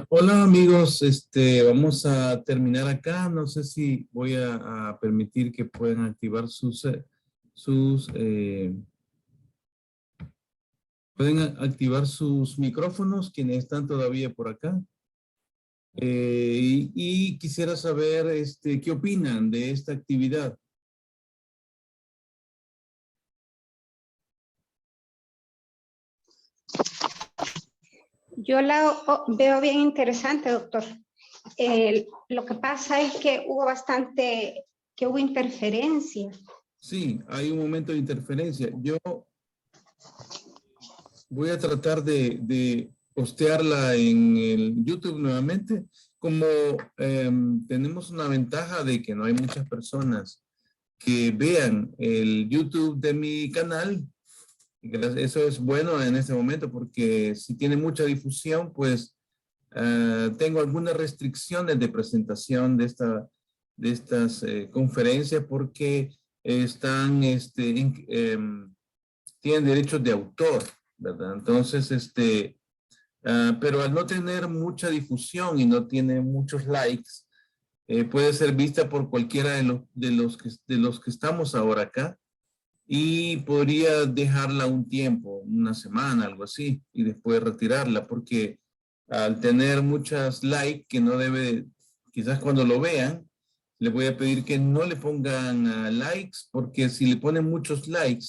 Hola amigos, vamos a terminar acá. No sé si voy a permitir que puedan activar pueden activar sus micrófonos quienes están todavía por acá. Y quisiera saber qué opinan de esta actividad. Yo la veo bien interesante, doctor. Lo que pasa es que hubo interferencia. Sí, hay un momento de interferencia. Yo voy a tratar de postearla en el YouTube nuevamente. Como tenemos una ventaja de que no hay muchas personas que vean el YouTube de mi canal, eso es bueno en este momento porque si tiene mucha difusión, pues tengo algunas restricciones de presentación de estas conferencias porque tienen derechos de autor, ¿verdad? Entonces, pero al no tener mucha difusión y no tiene muchos likes, puede ser vista por cualquiera de los que estamos ahora acá. Y podría dejarla un tiempo, una semana, algo así, y después retirarla, porque al tener muchas likes que no debe, quizás cuando lo vean, le voy a pedir que no le pongan likes, porque si le ponen muchos likes,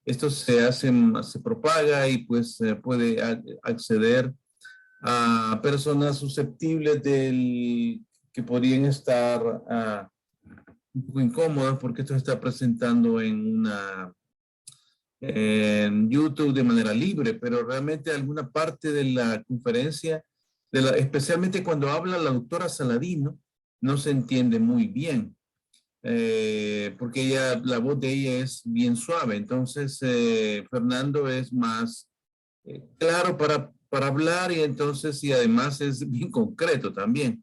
esto se propaga y pues puede acceder a personas susceptibles que podrían estar un poco incómodas porque esto se está presentando en YouTube de manera libre, pero realmente alguna parte de la conferencia, especialmente cuando habla la doctora Saladino, no se entiende muy bien, porque la voz de ella es bien suave. Entonces, Fernando es más claro para hablar y entonces, y además es bien concreto también.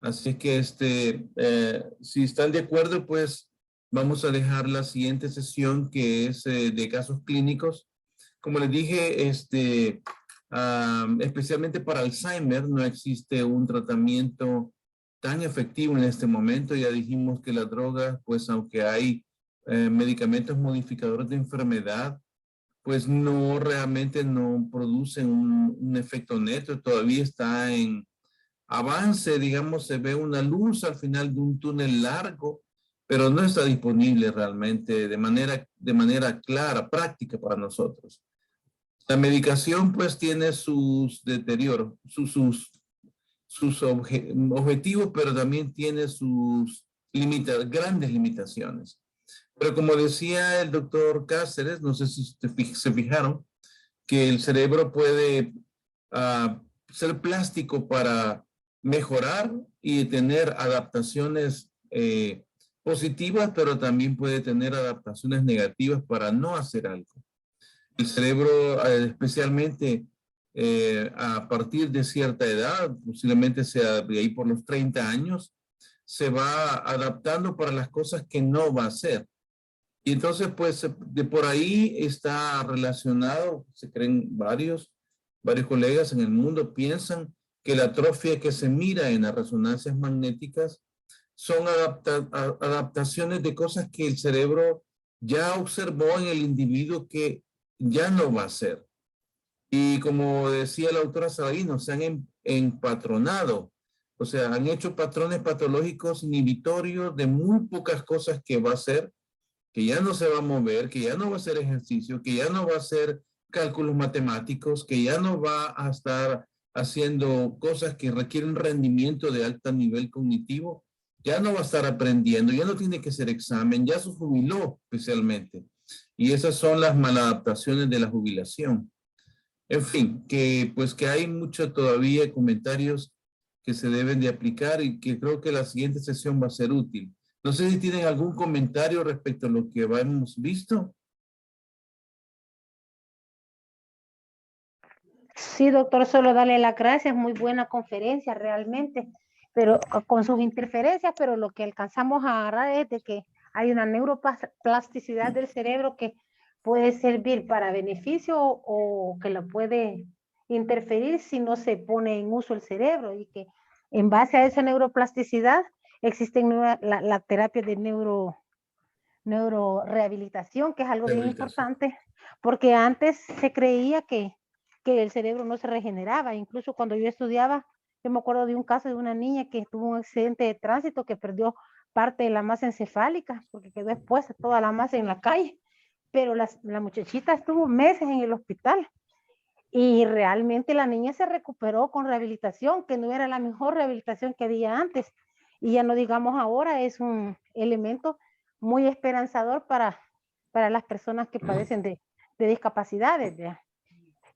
Así que si están de acuerdo, pues vamos a dejar la siguiente sesión que es de casos clínicos. Como les dije, especialmente para Alzheimer no existe un tratamiento tan efectivo en este momento. Ya dijimos que la droga, pues aunque hay medicamentos modificadores de enfermedad, pues realmente no producen un efecto neto. Todavía está en avance, digamos, se ve una luz al final de un túnel largo, pero no está disponible realmente de manera clara, práctica para nosotros. La medicación pues tiene sus deterioros, sus objetivos, pero también tiene sus grandes limitaciones. Pero como decía el doctor Cáceres, no sé si se fijaron, que el cerebro puede ser plástico para mejorar y tener adaptaciones positivas, pero también puede tener adaptaciones negativas para no hacer algo. El cerebro, especialmente a partir de cierta edad, posiblemente sea de ahí por los 30 años, se va adaptando para las cosas que no va a hacer. Y entonces, pues, de por ahí está relacionado, se creen varios colegas en el mundo piensan que la atrofia que se mira en las resonancias magnéticas son adaptaciones de cosas que el cerebro ya observó en el individuo que ya no va a hacer. Y como decía la autora Saladino, se han empatronado, o sea, han hecho patrones patológicos inhibitorios de muy pocas cosas que va a hacer, que ya no se va a mover, que ya no va a hacer ejercicio, que ya no va a hacer cálculos matemáticos, que ya no va a estar haciendo cosas que requieren rendimiento de alto nivel cognitivo, ya no va a estar aprendiendo, ya no tiene que hacer examen, ya se jubiló especialmente. Y esas son las maladaptaciones de la jubilación. En fin, que pues que hay mucho todavía comentarios que se deben de aplicar y que creo que la siguiente sesión va a ser útil. No sé si tienen algún comentario respecto a lo que hemos visto. Sí, doctor, solo darle las gracias, muy buena conferencia realmente, pero con sus interferencias, pero lo que alcanzamos a agarrar es de que hay una neuroplasticidad del cerebro que puede servir para beneficio o que lo puede interferir si no se pone en uso el cerebro, y que en base a esa neuroplasticidad existen la terapia de neurorehabilitación, que es algo bien importante, porque antes se creía que el cerebro no se regeneraba. Incluso cuando yo estudiaba, yo me acuerdo de un caso de una niña que tuvo un accidente de tránsito, que perdió parte de la masa encefálica porque quedó expuesta toda la masa en la calle, pero la muchachita estuvo meses en el hospital y realmente la niña se recuperó con rehabilitación, que no era la mejor rehabilitación que había antes, y ya no digamos ahora, es un elemento muy esperanzador para las personas que padecen de discapacidades, ¿verdad?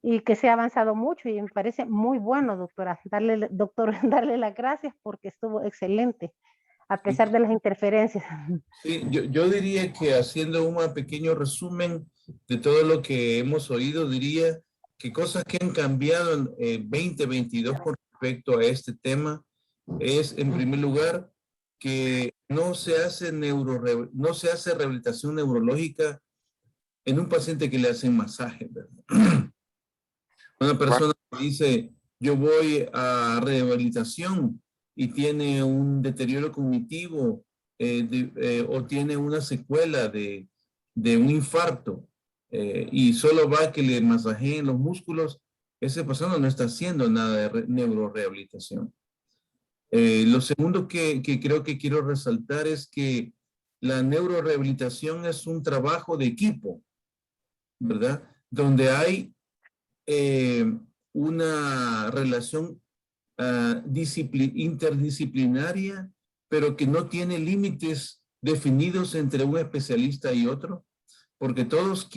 Y que se ha avanzado mucho, y me parece muy bueno, doctora, darle las gracias porque estuvo excelente, a pesar de las interferencias. Sí, yo diría que haciendo un pequeño resumen de todo lo que hemos oído, diría que cosas que han cambiado en 2022 con respecto a este tema es, en primer lugar, que no se hace rehabilitación neurológica en un paciente que le hacen masaje, ¿verdad? Una persona que dice, yo voy a rehabilitación y tiene un deterioro cognitivo o tiene una secuela de un infarto y solo va a que le masajeen los músculos, esa persona no está haciendo nada de neurorehabilitación. Lo segundo que creo que quiero resaltar es que la neurorehabilitación es un trabajo de equipo, ¿verdad? Donde hay una relación interdisciplinaria, pero que no tiene límites definidos entre un especialista y otro, porque todos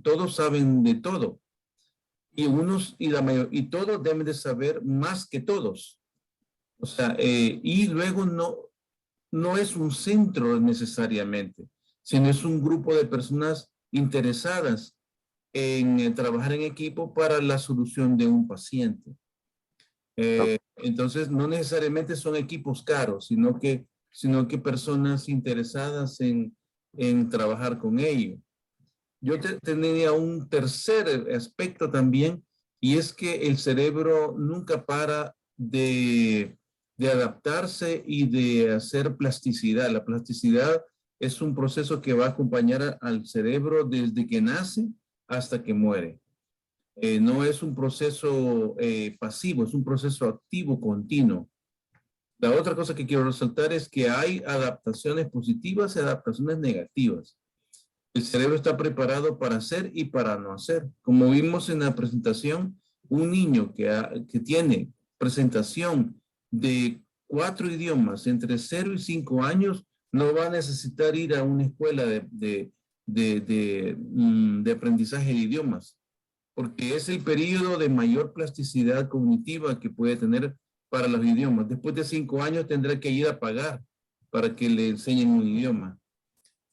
todos saben de todo, y y todos deben de saber más que todos. O sea, y luego no es un centro necesariamente, sino es un grupo de personas interesadas en trabajar en equipo para la solución de un paciente. Entonces, no necesariamente son equipos caros, sino que personas interesadas en trabajar con ellos. Yo tenía un tercer aspecto también, y es que el cerebro nunca para de adaptarse y de hacer plasticidad. La plasticidad es un proceso que va a acompañar al cerebro desde que nace hasta que muere. No es un proceso pasivo, es un proceso activo continuo. La otra cosa que quiero resaltar es que hay adaptaciones positivas y adaptaciones negativas. El cerebro está preparado para hacer y para no hacer. Como vimos en la presentación, un niño que tiene presentación de 4 idiomas entre 0 y 5 años no va a necesitar ir a una escuela de aprendizaje de idiomas, porque es el periodo de mayor plasticidad cognitiva que puede tener para los idiomas. Después de 5 años tendrá que ir a pagar para que le enseñen un idioma.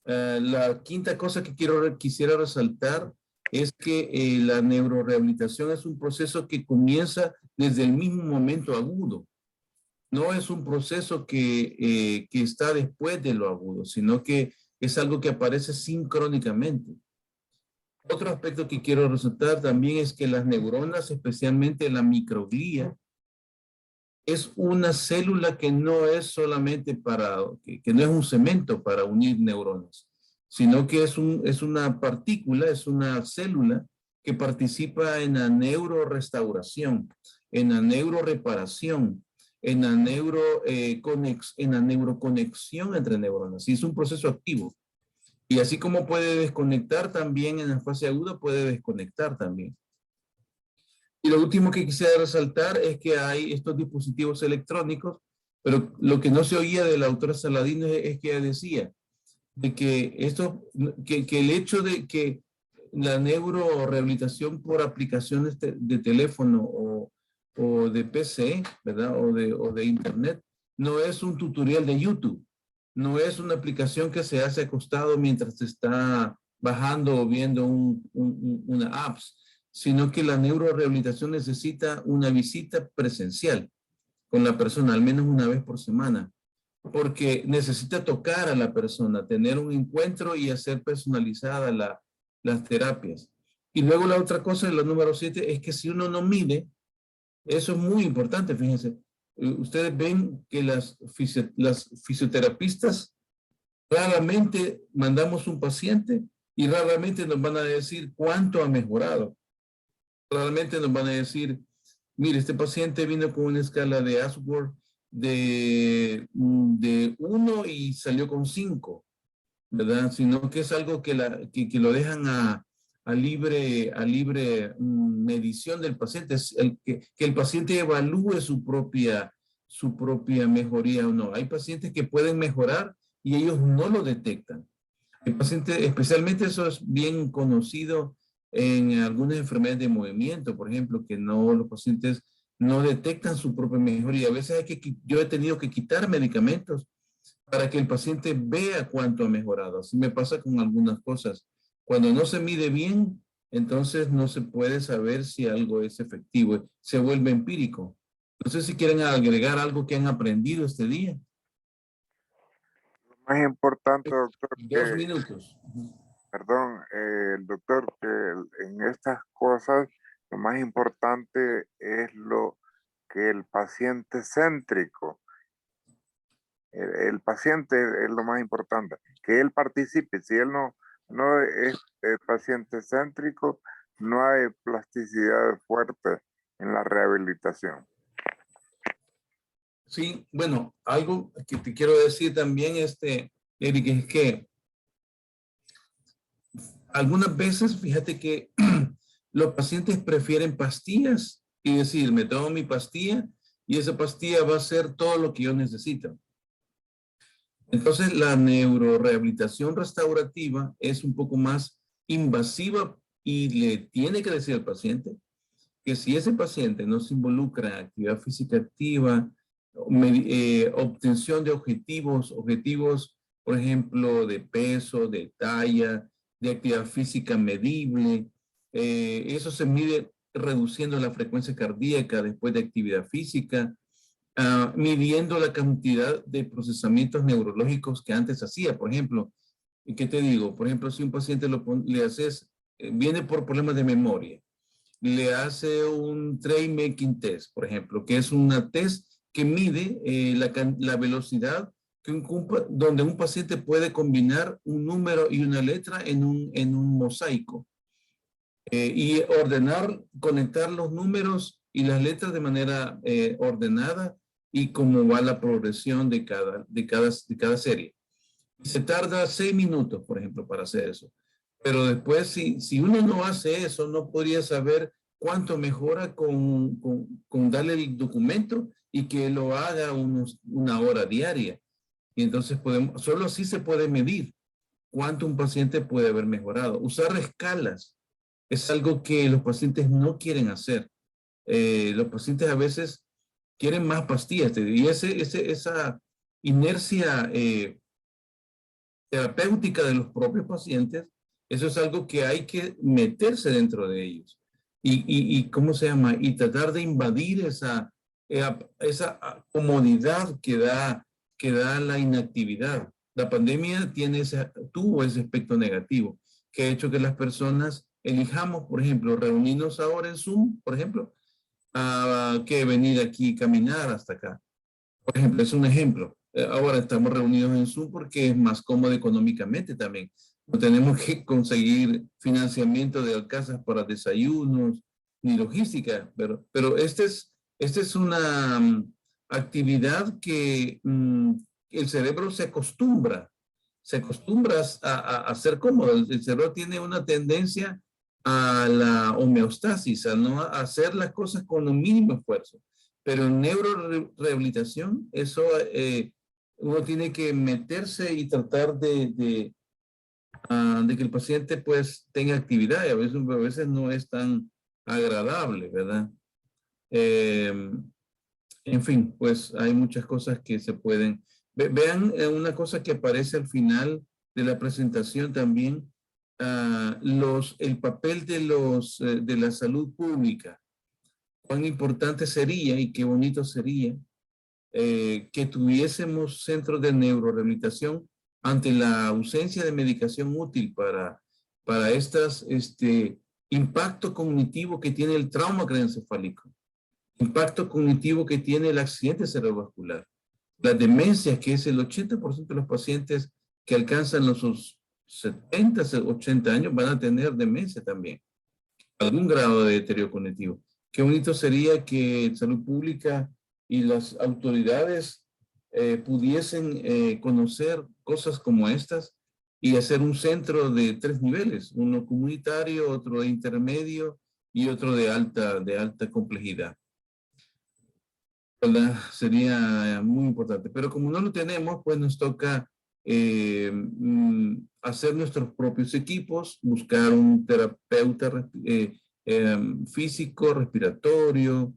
La quinta cosa que quisiera resaltar es que la neurorehabilitación es un proceso que comienza desde el mismo momento agudo. No es un proceso que está después de lo agudo, sino que es algo que aparece sincrónicamente. Otro aspecto que quiero resaltar también es que las neuronas, especialmente la microglía, es una célula que no es solamente que no es un cemento para unir neuronas, sino que es una partícula, es una célula que participa en la neurorestauración, en la neuroreparación, en la neuroconexión entre neuronas. Y es un proceso activo. Y así como puede desconectar también en la fase aguda, puede desconectar también. Y lo último que quisiera resaltar es que hay estos dispositivos electrónicos, pero lo que no se oía de la autora Saladino es que ella decía de que el hecho de que la neurorehabilitación por aplicaciones de teléfono o de PC, ¿verdad? O de internet, no es un tutorial de YouTube, no es una aplicación que se hace acostado mientras se está bajando o viendo una apps, sino que la neurorehabilitación necesita una visita presencial con la persona, al menos una vez por semana, porque necesita tocar a la persona, tener un encuentro y hacer personalizadas las terapias. Y luego la otra cosa, la número 7, es que si uno no mide, eso es muy importante, fíjense. Ustedes ven que las fisioterapistas raramente mandamos un paciente y raramente nos van a decir cuánto ha mejorado. Realmente nos van a decir, mire, este paciente vino con una escala de Ashworth de 1 y salió con 5, ¿verdad? Sino que es algo que lo dejan a libre medición del paciente, que el paciente evalúe su propia mejoría o no. Hay pacientes que pueden mejorar y ellos no lo detectan. El paciente, especialmente eso es bien conocido en algunas enfermedades de movimiento, por ejemplo, que los pacientes no detectan su propia mejoría. A veces yo he tenido que quitar medicamentos para que el paciente vea cuánto ha mejorado. Así me pasa con algunas cosas. Cuando no se mide bien, entonces no se puede saber si algo es efectivo. Se vuelve empírico. No sé si quieren agregar algo que han aprendido este día. Lo más importante, doctor, 2 minutos. Perdón, el doctor, que en estas cosas lo más importante es que el paciente céntrico, el paciente es lo más importante, que él participe. Si él no es paciente céntrico, no hay plasticidad fuerte en la rehabilitación. Sí, bueno, algo que te quiero decir también, Eric, es que algunas veces, fíjate que los pacientes prefieren pastillas y decir, me tomo mi pastilla y esa pastilla va a ser todo lo que yo necesito. Entonces, la neurorehabilitación restaurativa es un poco más invasiva y le tiene que decir al paciente que si ese paciente no se involucra en actividad física activa, obtención de objetivos, por ejemplo, de peso, de talla, de actividad física medible, eso se mide reduciendo la frecuencia cardíaca después de actividad física, midiendo la cantidad de procesamientos neurológicos que antes hacía. Por ejemplo, ¿qué te digo? Por ejemplo, si un paciente le haces, viene por problemas de memoria, le hace un tray making test, por ejemplo, que es una test que mide la velocidad donde un paciente puede combinar un número y una letra en un mosaico y conectar los números y las letras de manera ordenada y cómo va la progresión de cada serie. Se tarda 6 minutos, por ejemplo, para hacer eso. Pero después, si uno no hace eso, no podría saber cuánto mejora con darle el documento y que lo haga una hora diaria. Y entonces solo así se puede medir cuánto un paciente puede haber mejorado. Usar escalas es algo que los pacientes no quieren hacer. Los pacientes a veces quieren más pastillas y esa inercia terapéutica de los propios pacientes, eso es algo que hay que meterse dentro de ellos. Y ¿cómo se llama? Y tratar de invadir esa comodidad que da la inactividad. La pandemia tuvo ese aspecto negativo, que ha hecho que las personas elijamos, por ejemplo, reunirnos ahora en Zoom, por ejemplo, que venir aquí y caminar hasta acá. Por ejemplo, es un ejemplo. Ahora estamos reunidos en Zoom porque es más cómodo económicamente también. No tenemos que conseguir financiamiento de casas para desayunos ni logística, pero esta es una actividad que el cerebro se acostumbra a ser cómodo. El cerebro tiene una tendencia a la homeostasis, a hacer las cosas con un mínimo esfuerzo. Pero en neurorehabilitación, eso uno tiene que meterse y tratar de que el paciente pues tenga actividad, y a veces no es tan agradable, ¿verdad? En fin, pues hay muchas cosas que se pueden... Vean una cosa que aparece al final de la presentación también, el papel de la salud pública. Cuán importante sería y qué bonito sería que tuviésemos centros de neurorehabilitación ante la ausencia de medicación útil para impacto cognitivo que tiene el trauma craneoencefálico, impacto cognitivo que tiene el accidente cerebrovascular, las demencias, que es el 80% de los pacientes que alcanzan los 70, 80 años van a tener demencia también, algún grado de deterioro cognitivo. Qué bonito sería que Salud Pública y las autoridades pudiesen conocer cosas como estas y hacer un centro de 3 niveles, uno comunitario, otro de intermedio y otro de alta complejidad. ¿Verdad? Sería muy importante. Pero como no lo tenemos, pues nos toca hacer nuestros propios equipos, buscar un terapeuta físico, respiratorio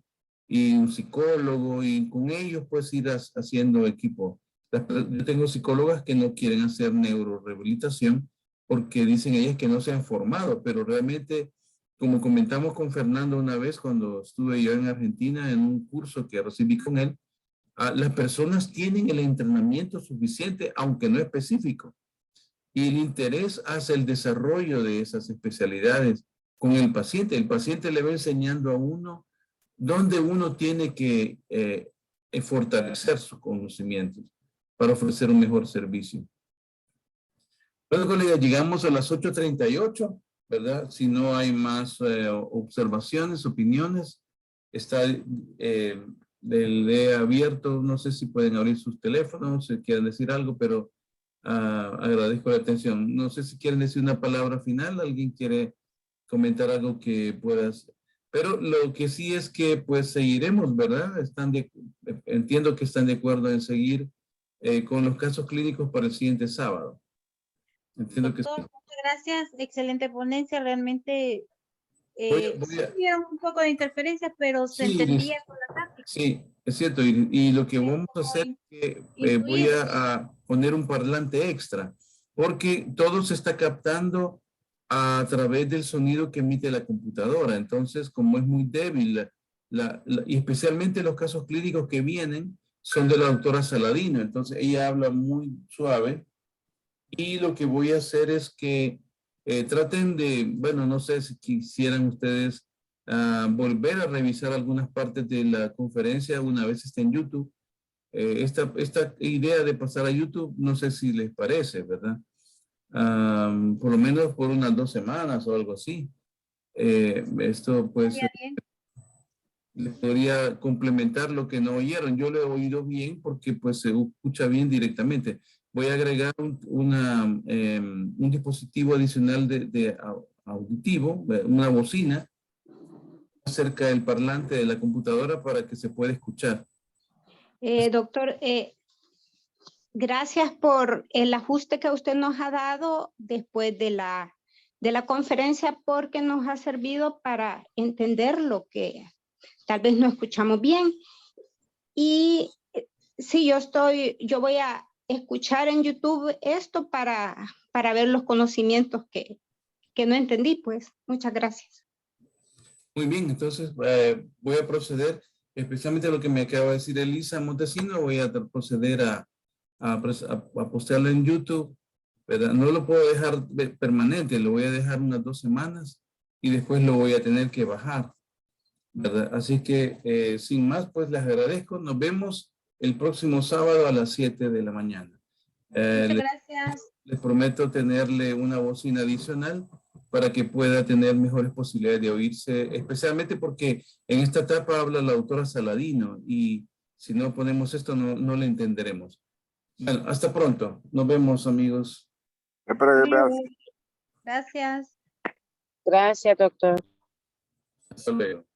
y un psicólogo, y con ellos pues ir haciendo equipo. Yo tengo psicólogas que no quieren hacer neurorehabilitación porque dicen ellas que no se han formado, pero realmente, como comentamos con Fernando una vez cuando estuve yo en Argentina en un curso que recibí con él, las personas tienen el entrenamiento suficiente, aunque no específico, y el interés hacia el desarrollo de esas especialidades con el paciente. El paciente le va enseñando a uno dónde uno tiene que fortalecer sus conocimientos para ofrecer un mejor servicio. Bueno, colegas, llegamos a las 8:38, ¿verdad? Si no hay más observaciones, opiniones, está el abierto. No sé si pueden abrir sus teléfonos, si quieren decir algo, pero agradezco la atención. No sé si quieren decir una palabra final, alguien quiere comentar algo que puedas. Pero lo que sí es que pues seguiremos, ¿verdad? Entiendo que están de acuerdo en seguir con los casos clínicos para el siguiente sábado. Entiendo que sí. Muchas gracias, excelente ponencia, realmente voy a un poco de interferencias, pero se entendía con la táctica. Sí, es cierto, y lo que vamos a hacer es que voy a poner un parlante extra, porque todo se está captando a través del sonido que emite la computadora. Entonces, como es muy débil, y especialmente los casos clínicos que vienen son de la doctora Saladino, entonces ella habla muy suave, y lo que voy a hacer es que traten de, bueno, no sé si quisieran ustedes volver a revisar algunas partes de la conferencia una vez esté en YouTube. Esta idea de pasar a YouTube, no sé si les parece, ¿verdad? Por lo menos por unas 2 semanas o algo así. Esto pues les podría complementar lo que no oyeron. Yo lo he oído bien porque pues se escucha bien directamente. Voy a agregar un dispositivo adicional de auditivo, una bocina, cerca del parlante de la computadora para que se pueda escuchar. Doctor, gracias por el ajuste que usted nos ha dado después de la conferencia, porque nos ha servido para entender lo que tal vez no escuchamos bien. Y sí, yo voy a escuchar en YouTube esto para ver los conocimientos que no entendí, pues. Muchas gracias. Muy bien, entonces voy a proceder, especialmente a lo que me acaba de decir Elisa Montesino, voy a proceder a postearlo en YouTube, ¿verdad? No lo puedo dejar permanente, lo voy a dejar unas 2 semanas y después lo voy a tener que bajar, ¿verdad? Así que sin más, pues les agradezco. Nos vemos el próximo sábado a las 7 de la mañana. Muchas gracias. Les prometo tenerle una bocina adicional para que pueda tener mejores posibilidades de oírse, especialmente porque en esta etapa habla la autora Saladino y si no ponemos esto no le entenderemos. Bueno, hasta pronto. Nos vemos, amigos. Gracias. Gracias, doctor. Hasta luego.